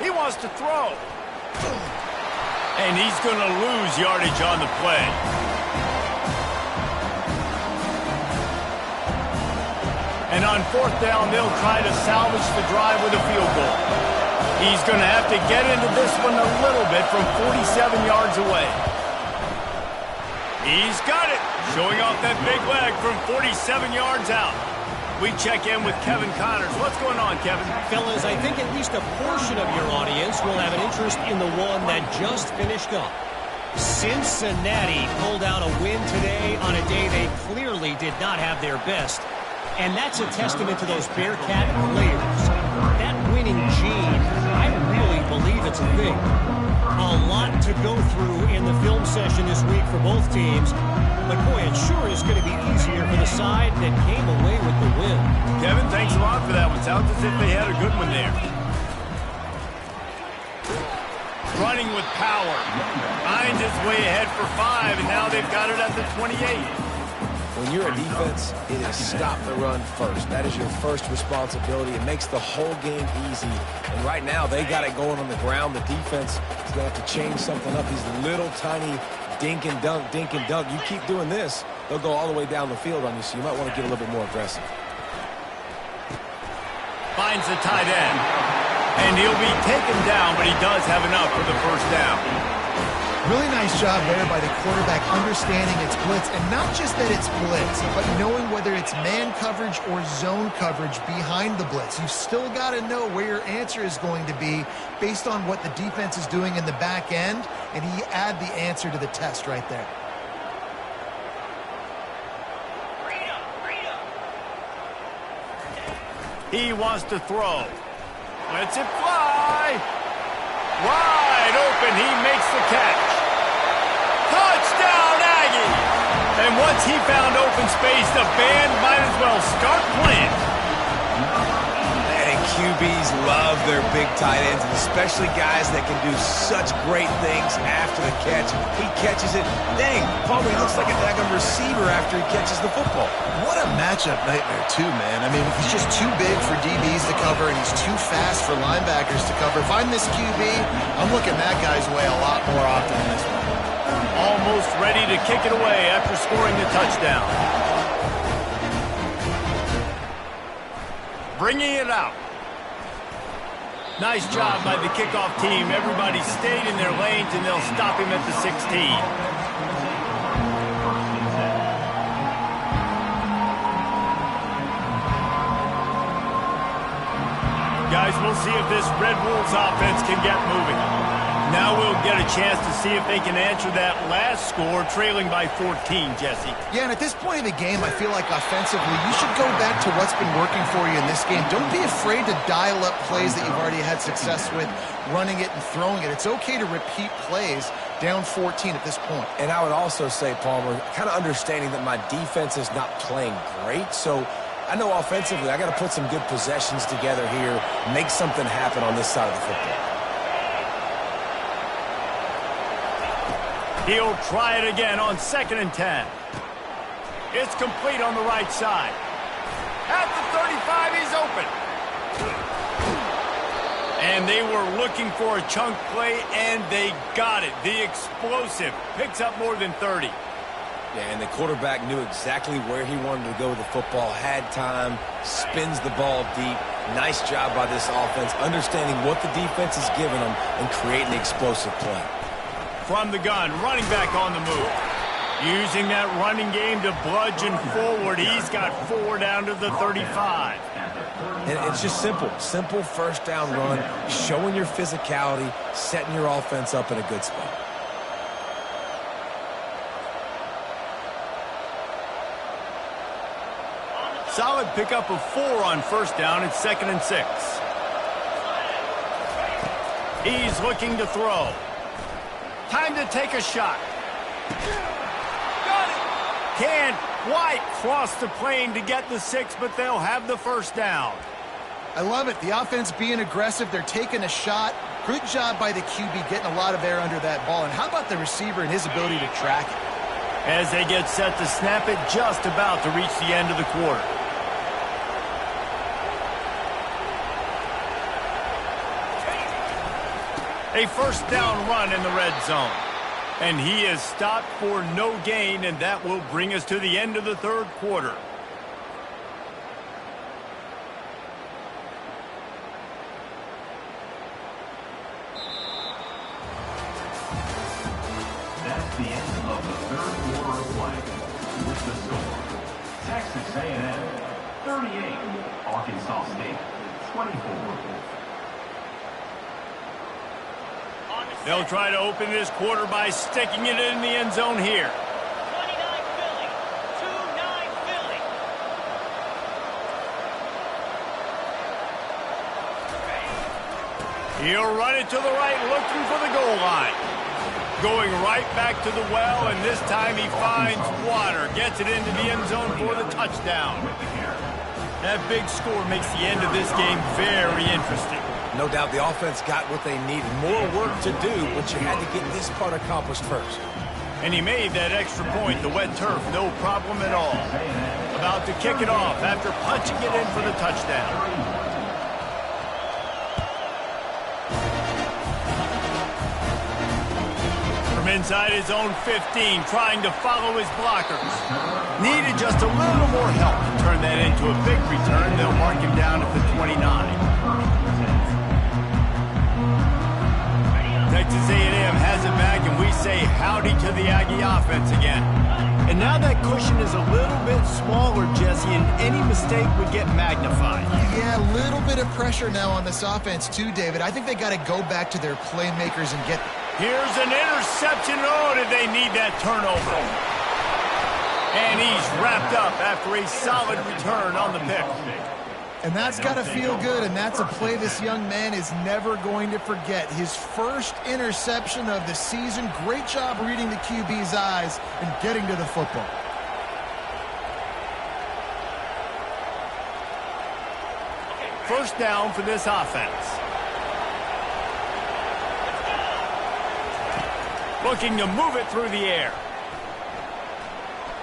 He wants to throw. And he's going to lose yardage on the play. And on fourth down, they'll try to salvage the drive with a field goal. He's going to have to get into this one a little bit from 47 yards away. He's got it, showing off that big leg from 47 yards out. We check in with Kevin Connors. What's going on, Kevin? Fellas, I think at least a portion of your audience will have an interest in the one that just finished up. Cincinnati pulled out a win today on a day they clearly did not have their best. And that's a testament to those Bearcat players. That winning gene, I really believe it's a thing. A lot to go through in the film session this week for both teams. But, boy, it sure is going to be easier for the side that came away with the win. Kevin, thanks a lot for that one. Sounds as if they had a good one there. Running with power. Finds his way ahead for 5, and now they've got it at the 28. When you're a defense, it is stop the run first. That is your first responsibility. It makes the whole game easy. And right now, they got it going on the ground. The defense is going to have to change something up. These little tiny dink and dunk, dink and dunk. You keep doing this, they'll go all the way down the field on you, so you might want to get a little bit more aggressive. Finds the tight end. And he'll be taken down, but he does have enough for the first down. Really nice job there by the quarterback understanding it's blitz, and not just that it's blitz, but knowing whether it's man coverage or zone coverage behind the blitz. You've still got to know where your answer is going to be based on what the defense is doing in the back end, and he add the answer to the test right there. He wants to throw. Lets it fly. Wide open. He makes the catch. Touchdown, Aggie! And once he found open space, the band might as well start playing. And QBs love their big tight ends, and especially guys that can do such great things after the catch. He catches it. Dang, Palmer, he looks like a daggum receiver after he catches the football. What a matchup nightmare, too, man. I mean, he's just too big for DBs to cover, and he's too fast for linebackers to cover. If I'm this QB, I'm looking that guy's way a lot more often than this one. Almost ready to kick it away after scoring the touchdown. Bringing it out. Nice job by the kickoff team. Everybody stayed in their lanes, and they'll stop him at the 16. Guys, we'll see if this Red Wolves offense can get moving. Now we'll get a chance to see if they can answer that last score, trailing by 14, Jesse. Yeah, and at this point in the game, I feel like offensively, you should go back to what's been working for you in this game. Don't be afraid to dial up plays that you've already had success with, running it and throwing it. It's okay to repeat plays down 14 at this point. And I would also say, Palmer, kind of understanding that my defense is not playing great, so I know offensively I got to put some good possessions together here, make something happen on this side of the football. He'll try it again on 2nd and 10. It's complete on the right side. At the 35, he's open. And they were looking for a chunk play, and they got it. The explosive picks up more than 30. Yeah, and the quarterback knew exactly where he wanted to go with the football, had time, spins the ball deep. Nice job by this offense, understanding what the defense is giving them and creating the explosive play. From the gun, running back on the move. Using that running game to bludgeon forward. He's got 4 down to the 35. And it's just simple. Simple first down run, showing your physicality, setting your offense up in a good spot. Solid pickup of 4 on 1st down. It's 2nd and 6. He's looking to throw. Time to take a shot. Got it. Can't quite cross the plane to get the 6, but they'll have the 1st down. I love it. The offense being aggressive. They're taking a shot. Good job by the QB getting a lot of air under that ball. And how about the receiver and his ability to track it? As they get set to snap it, just about to reach the end of the quarter. A 1st down run in the red zone. And he is stopped for no gain, and that will bring us to the end of the 3rd quarter. That's the end of the 3rd quarter of play. With the score, Texas A&M 38, Arkansas State 24. They'll try to open this quarter by sticking it in the end zone here. 29 Philly. 2-9 Philly. He'll run it to the right, looking for the goal line. Going right back to the well, and this time he finds water. Gets it into the end zone for the touchdown. That big score makes the end of this game very interesting. No doubt the offense got what they needed. More work to do, but you had to get this part accomplished first. And he made that extra point, the wet turf, no problem at all. About to kick it off after punching it in for the touchdown. From inside his own 15, trying to follow his blockers. Needed just a little more help to turn that into a big return. They'll mark him down at the 29. Texas A&M has it back, and we say howdy to the Aggie offense again. And now that cushion is a little bit smaller, Jesse, and any mistake would get magnified. Yeah, a little bit of pressure now on this offense too, David. I think they got to go back to their playmakers and get... Here's an interception. Oh, did they need that turnover? And he's wrapped up after a solid return on the pick. And that's got to feel good, and that's a play this young man is never going to forget. His first interception of the season. Great job reading the QB's eyes and getting to the football. First down for this offense. Looking to move it through the air.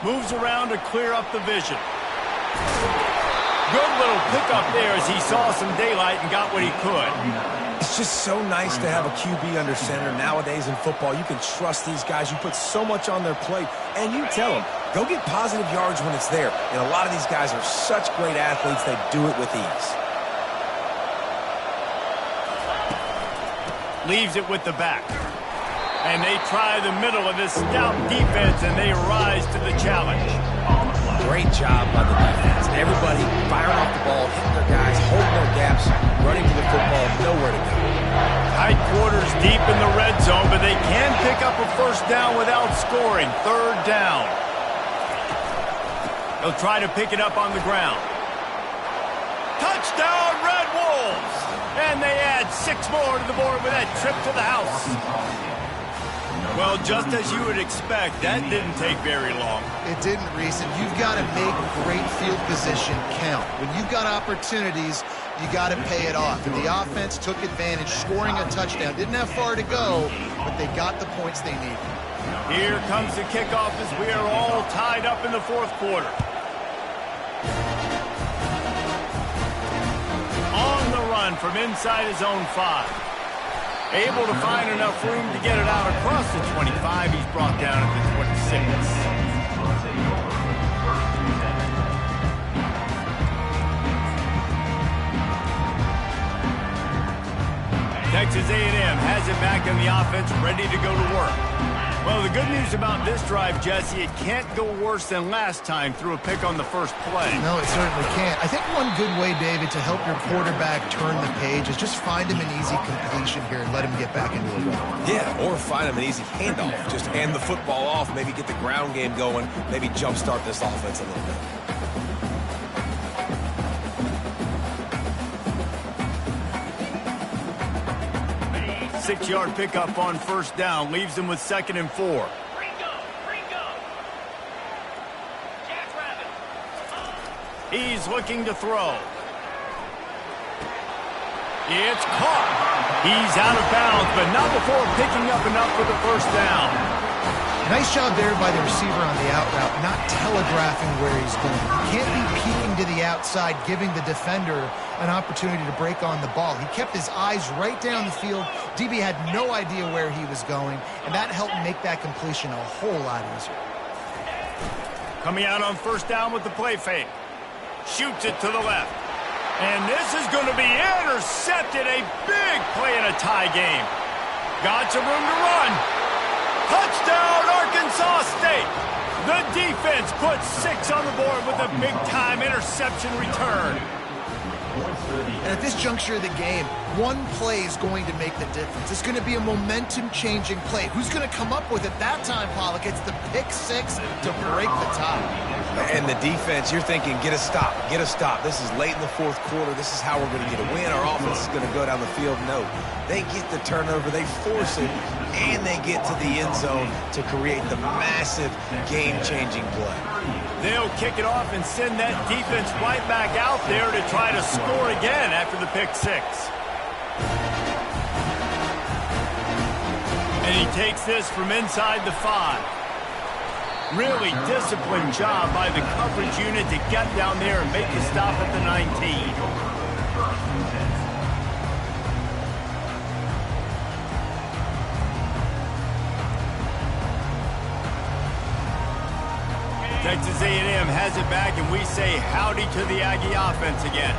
Moves around to clear up the vision. Good little pickup there as he saw some daylight and got what he could. It's just so nice to have a QB under center. Nowadays in football, you can trust these guys. You put so much on their plate, and you tell them, go get positive yards when it's there. And a lot of these guys are such great athletes, they do it with ease. Leaves it with the back. And they try the middle of this stout defense, and they rise to the challenge. Great job by the defense. Everybody firing off the ball, hitting their guys, holding their gaps, running to the football, nowhere to go. Tight quarters deep in the red zone, but they can pick up a first down without scoring. Third down. They'll try to pick it up on the ground. Touchdown, Red Wolves! And they add 6 more to the board with that trip to the house. Well, just as you would expect, that didn't take very long. It didn't, Reese, and you've got to make great field position count. When you've got opportunities, you got to pay it off. And the offense took advantage, scoring a touchdown. Didn't have far to go, but they got the points they needed. Here comes the kickoff as we are all tied up in the fourth quarter. On the run from inside his own 5. Able to find enough room to get it out across the 25. He's brought down at the 26. Texas A&M has it back in the offense, ready to go to work. Well, the good news about this drive, Jesse, it can't go worse than last time through a pick on the first play. No, it certainly can't. I think one good way, David, to help your quarterback turn the page is just find him an easy completion here and let him get back into a run. Yeah, or find him an easy handoff. Just hand the football off, maybe get the ground game going, maybe jumpstart this offense a little bit. 6-yard pickup on first down. Leaves them with 2nd and 4. Ringo! Jackrabbit! He's looking to throw. It's caught. He's out of bounds, but not before picking up enough for the first down. Nice job there by the receiver on the out route, not telegraphing where he's going. He can't be peeking to the outside, giving the defender an opportunity to break on the ball. He kept his eyes right down the field. DB had no idea where he was going, and that helped make that completion a whole lot easier. Coming out on first down with the play fake. Shoots it to the left. And this is going to be intercepted. A big play in a tie game. Got some room to run. Touchdown, Arkansas State. The defense puts 6 on the board with a big-time interception return. And at this juncture of the game, one play is going to make the difference. It's going to be a momentum-changing play. Who's going to come up with it that time, Pollock? It's the pick 6 to break the tie. And the defense, you're thinking, get a stop, get a stop. This is late in the fourth quarter. This is how we're going to get a win. Our offense is going to go down the field. No, they get the turnover, they force it, and they get to the end zone to create the massive game-changing play. They'll kick it off and send that defense right back out there to try to score again after the pick 6. And he takes this from inside the 5. Really disciplined job by the coverage unit to get down there and make the stop at the 19. Texas A&M has it back, and we say howdy to the Aggie offense again.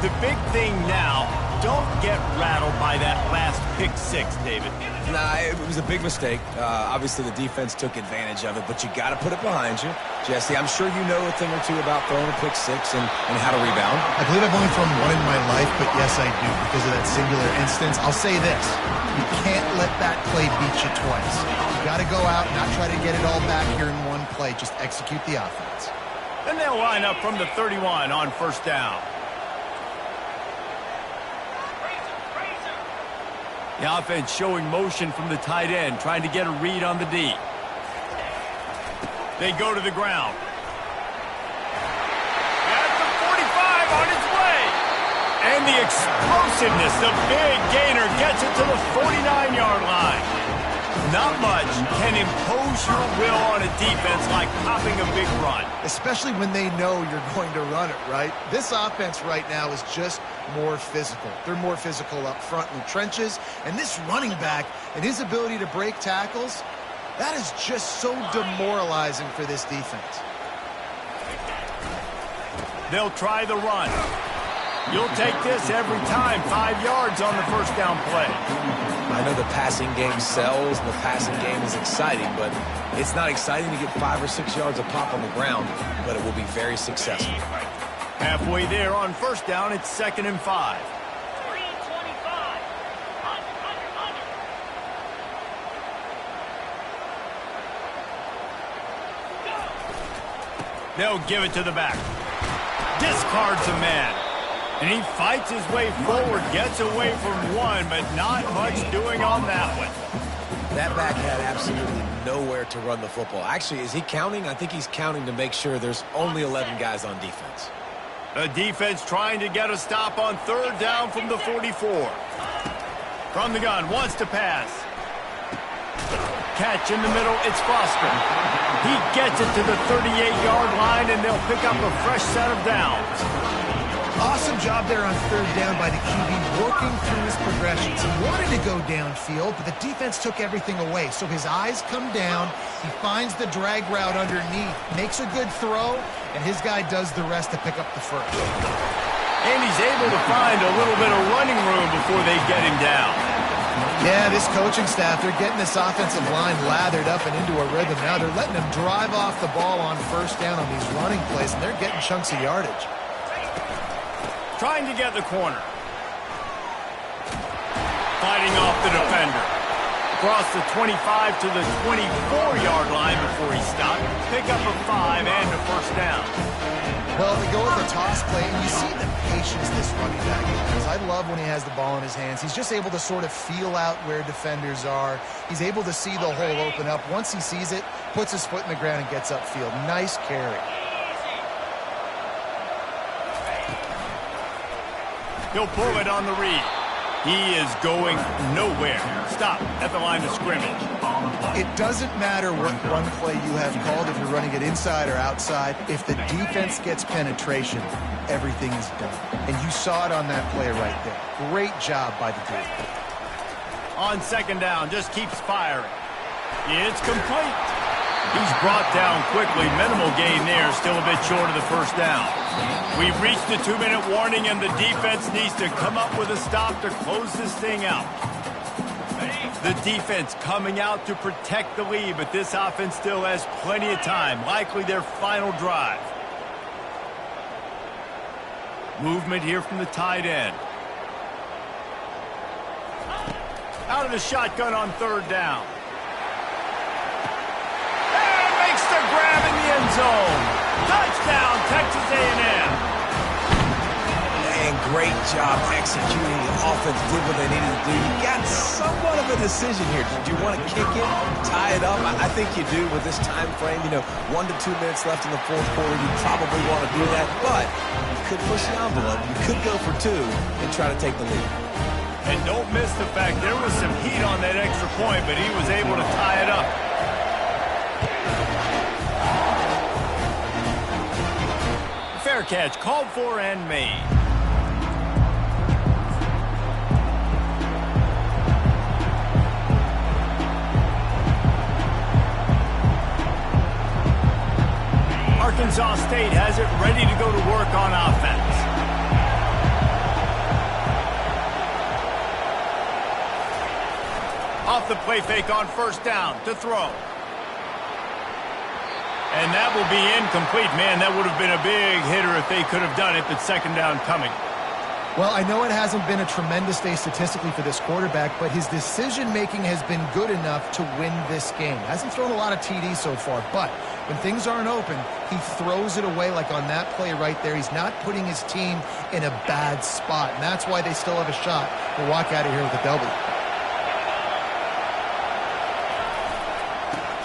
The big thing now, don't get rattled by that last pick six, David. Nah, it was a big mistake. Obviously, the defense took advantage of it, but you got to put it behind you. Jesse, I'm sure you know a thing or two about throwing a pick six and how to rebound. I believe I've only thrown one in my life, but yes, I do. Because of that singular instance, I'll say this. You can't let that play beat you twice. You got to go out and not try to get it all back here in one play. Just execute the offense. And they'll line up from the 31 on first down. The offense showing motion from the tight end, trying to get a read on the D. They go to the ground. At the 45 on its way. And the explosiveness, the big gainer gets it to the 49-yard line. Not much can impose your will on a defense like popping a big run. Especially when they know you're going to run it, right? This offense right now is just more physical. They're more physical up front in the trenches. And this running back and his ability to break tackles, that is just so demoralizing for this defense. They'll try the run. You'll take this every time. 5 yards on the first down play. I know the passing game sells, and the passing game is exciting, but it's not exciting to get 5 or 6 yards of pop on the ground, but it will be very successful. Halfway there on first down, it's 2nd and 5. 325. They'll give it to the back. Discards a man. And he fights his way forward, gets away from one, but not much doing on that one. That back had absolutely nowhere to run the football. Actually, is he counting? I think he's counting to make sure there's only 11 guys on defense. The defense trying to get a stop on third down from the 44. From the gun, wants to pass. Catch in the middle, it's Foster. He gets it to the 38-yard line, and they'll pick up a fresh set of downs. Awesome job there on third down by the QB, working through his progressions. He wanted to go downfield, but the defense took everything away. So his eyes come down, he finds the drag route underneath, makes a good throw, and his guy does the rest to pick up the first. And he's able to find a little bit of running room before they get him down. Yeah, this coaching staff, they're getting this offensive line lathered up and into a rhythm. Now they're letting them drive off the ball on first down on these running plays, and they're getting chunks of yardage. Trying to get the corner. Fighting off the defender. Across the 25 to the 24-yard line before he stopped. Pick up a 5 and a first down. Well, they go with the toss play, and you see the patience this running back has. I love when he has the ball in his hands. He's just able to sort of feel out where defenders are. He's able to see the hole open up. Once he sees it, puts his foot in the ground and gets upfield. Nice carry. He'll pull it on the read. He is going nowhere. Stop at the line of scrimmage. It doesn't matter what run play you have called, if you're running it inside or outside. If the defense gets penetration, everything is done. And you saw it on that play right there. Great job by the defense. On second down, just keeps firing. It's complete. He's brought down quickly. Minimal gain there, still a bit short of the first down. We've reached the 2-minute warning, and the defense needs to come up with a stop to close this thing out. The defense coming out to protect the lead, but this offense still has plenty of time, likely their final drive. Movement here from the tight end. Out of the shotgun on third down. And makes the grab in the end zone. Touchdown, Texas A&M. And great job executing. The offense did what they needed to do. You got somewhat of a decision here. Do you want to kick it, tie it up? I think you do with this time frame. 1 to 2 minutes left in the fourth quarter. You probably want to do that, but you could push the envelope. You could go for 2 and try to take the lead. And don't miss the fact there was some heat on that extra point, but he was able to tie it up. Fair catch, called for and made. Arkansas State has it ready to go to work on offense. off the play fake on first down to throw. And that will be incomplete. Man, that would have been a big hitter if they could have done it, but second down coming. Well, I know it hasn't been a tremendous day statistically for this quarterback, but his decision-making has been good enough to win this game. Hasn't thrown a lot of TDs so far, but when things aren't open, he throws it away like on that play right there. He's not putting his team in a bad spot, and that's why they still have a shot to walk out of here with a W.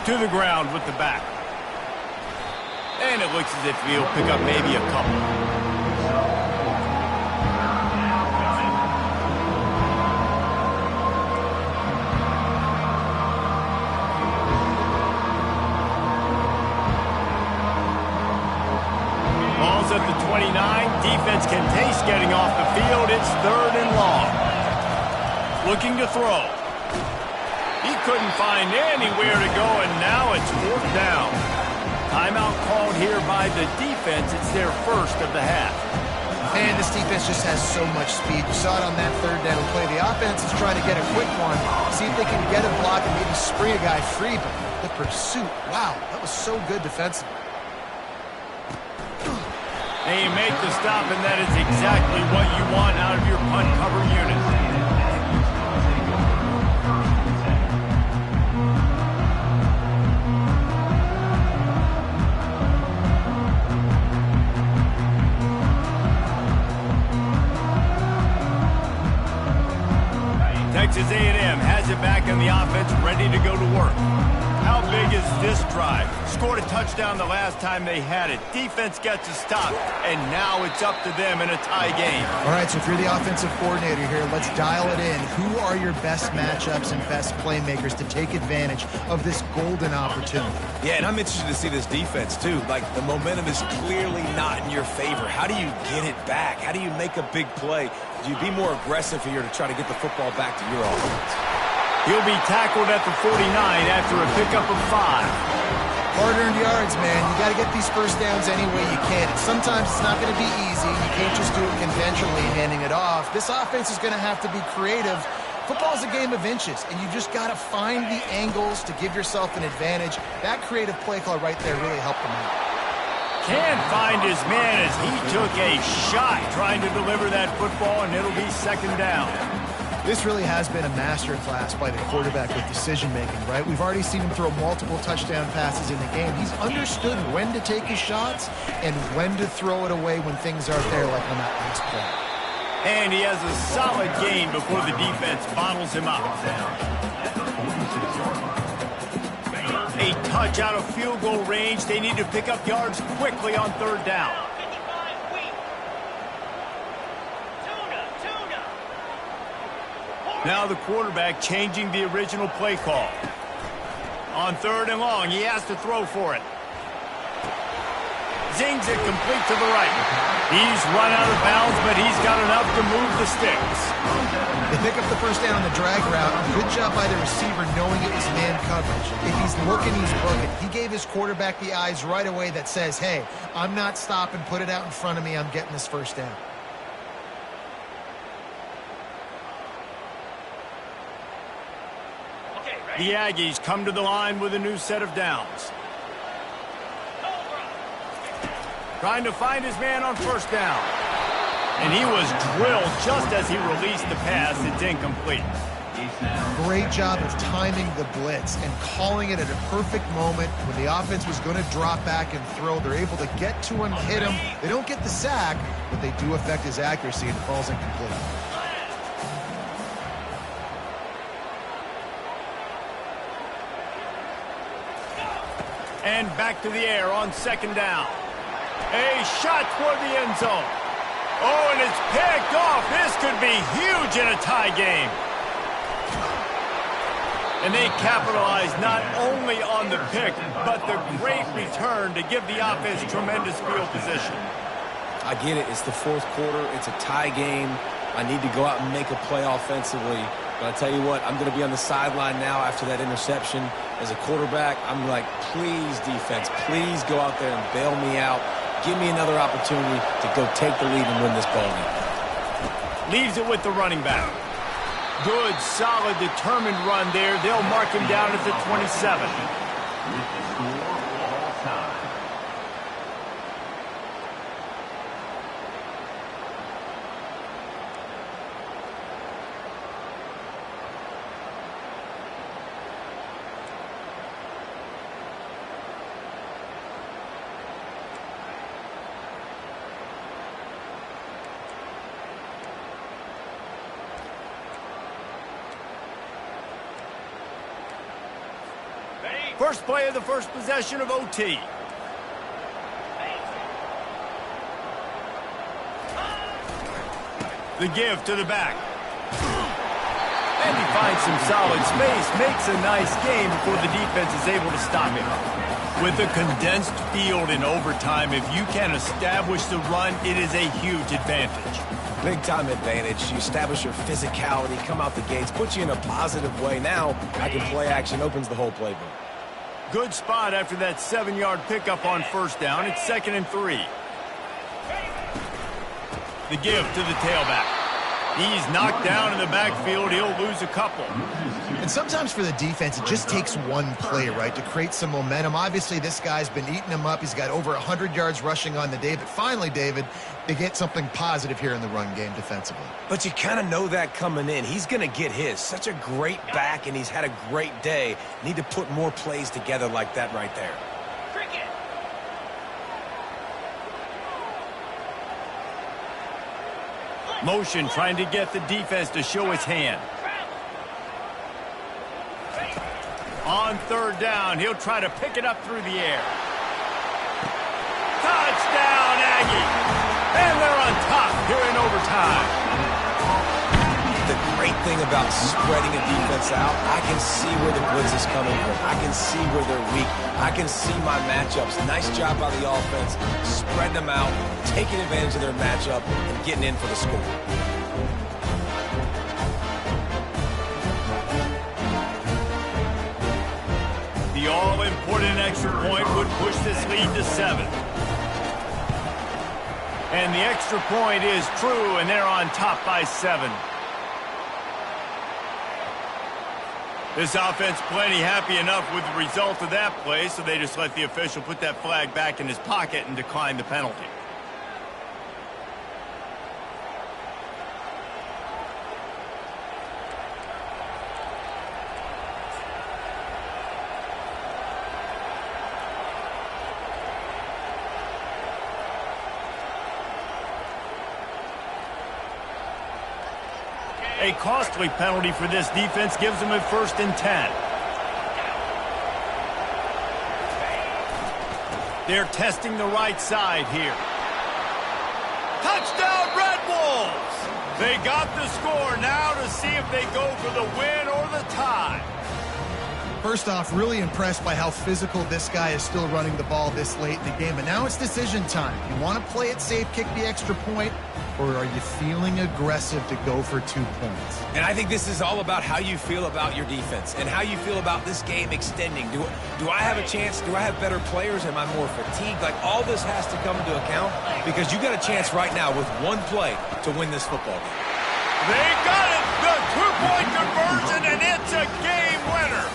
To the ground with the back. And it looks as if he'll pick up maybe a couple. Ball's at the 29. Defense can taste getting off the field. It's 3rd and long. Looking to throw. He couldn't find anywhere to go, and now it's 4th down. Timeout called here by the defense. It's their first of the half. And this defense just has so much speed. You saw it on that 3rd down play. The offense is trying to get a quick one, see if they can get a block and maybe spring a guy free, but the pursuit, wow, that was so good defensively. And you make the stop, and that is exactly what you want out of your punt cover unit. Texas A&M has it back in the offense, ready to go to work. How big is this drive? Scored a touchdown the last time they had it. Defense gets a stop, and now it's up to them in a tie game. All right, so if you're the offensive coordinator here, let's dial it in. Who are your best matchups and best playmakers to take advantage of this golden opportunity? Yeah, and I'm interested to see this defense, too. Like, the momentum is clearly not in your favor. How do you get it back? How do you make a big play? Do you be more aggressive here to try to get the football back to your offense? He'll be tackled at the 49 after a pickup of 5. Hard-earned yards, man. You got to get these first downs any way you can. And sometimes it's not going to be easy. You can't just do it conventionally, handing it off. This offense is going to have to be creative. Football's a game of inches, and you just got to find the angles to give yourself an advantage. That creative play call right there really helped them out. Can't find his man as he took a shot trying to deliver that football, and it'll be second down. This really has been a master class by the quarterback with decision-making, right? We've already seen him throw multiple touchdown passes in the game. He's understood when to take his shots and when to throw it away when things aren't there, like on that last play. And he has a solid gain before the defense bottles him up. A touch out of field goal range. They need to pick up yards quickly on 3rd down. Now the quarterback changing the original play call. On 3rd and long, he has to throw for it. Zings it complete to the right. He's run out of bounds, but he's got enough to move the sticks. They pick up the first down on the drag route. Good job by the receiver knowing it was man coverage. If he's looking, he's booking. He gave his quarterback the eyes right away that says, hey, I'm not stopping, put it out in front of me, I'm getting this first down. The Aggies come to the line with a new set of downs. Trying to find his man on first down. And he was drilled just as he released the pass. It's incomplete. Great job of timing the blitz and calling it at a perfect moment when the offense was going to drop back and throw. They're able to get to him, hit him. They don't get the sack, but they do affect his accuracy, and it falls incomplete. And back to the air on 2nd down. A shot toward the end zone. Oh, and it's picked off. This could be huge in a tie game. And they capitalize not only on the pick, but the great return to give the offense tremendous field position. I get it. It's the 4th quarter. It's a tie game. I need to go out and make a play offensively. But I tell you what, I'm going to be on the sideline now after that interception. As a quarterback, I'm like, please, defense, please go out there and bail me out. Give me another opportunity to go take the lead and win this ball game. Leaves it with the running back. Good, solid, determined run there. They'll mark him down at the 27. With the score all time. First play of the first possession of OT. The give to the back. And he finds some solid space, makes a nice game before the defense is able to stop him. With a condensed field in overtime, if you can establish the run, it is a huge advantage. Big-time advantage. You establish your physicality, come out the gates, put you in a positive way. Now, I can play action, opens the whole playbook. Good spot after that 7-yard pickup on first down. It's 2nd and 3. The give to the tailback. He's knocked down in the backfield. He'll lose a couple. And sometimes for the defense, it just takes one play, right, to create some momentum. Obviously, this guy's been eating him up. He's got over 100 yards rushing on the day. But finally, David, they get something positive here in the run game defensively. But you kind of know that coming in. He's going to get his. Such a great back, and he's had a great day. Need to put more plays together like that right there. Motion trying to get the defense to show his hand. On third down, he'll try to pick it up through the air. Touchdown, Aggie! And they're on top here in overtime. The great thing about spreading a defense out, I can see where the blitz is coming from. I can see where they're weak. I can see my matchups. Nice job by the offense. Spread them out, taking advantage of their matchup, and getting in for the score. The all-important extra point would push this lead to 7. And the extra point is true, and they're on top by 7. This offense plenty happy enough with the result of that play, so they just let the official put that flag back in his pocket and decline the penalty. A costly penalty for this defense gives them a 1st and 10. They're testing the right side here. Touchdown, Red Wolves! They got the score now to see if they go for the win or the tie. First off, really impressed by how physical this guy is still running the ball this late in the game. But now it's decision time. You want to play it safe, kick the extra point, or are you feeling aggressive to go for 2 points? And I think this is all about how you feel about your defense and how you feel about this game extending. Do I have a chance? Do I have better players? Am I more fatigued? Like, all this has to come into account because you got a chance right now with one play to win this football game. They got it! The 2-point conversion, and it's a game winner!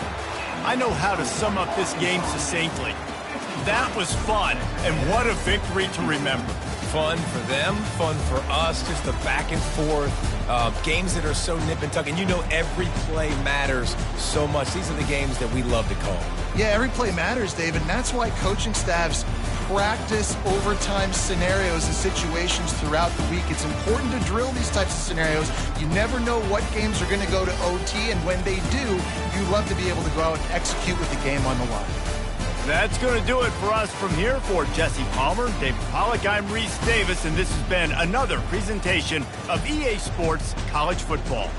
I know how to sum up this game succinctly. That was fun, and what a victory to remember. Fun for them, fun for us, just the back and forth, games that are so nip and tuck, and you know every play matters so much. These are the games that we love to call. Yeah, every play matters, David, and that's why coaching staffs practice overtime scenarios and situations throughout the week. It's important to drill these types of scenarios. You never know what games are going to go to OT, and when they do, you love to be able to go out and execute with the game on the line. That's going to do it for us from here. For Jesse Palmer, David Pollack, I'm Reese Davis, and this has been another presentation of EA Sports College Football.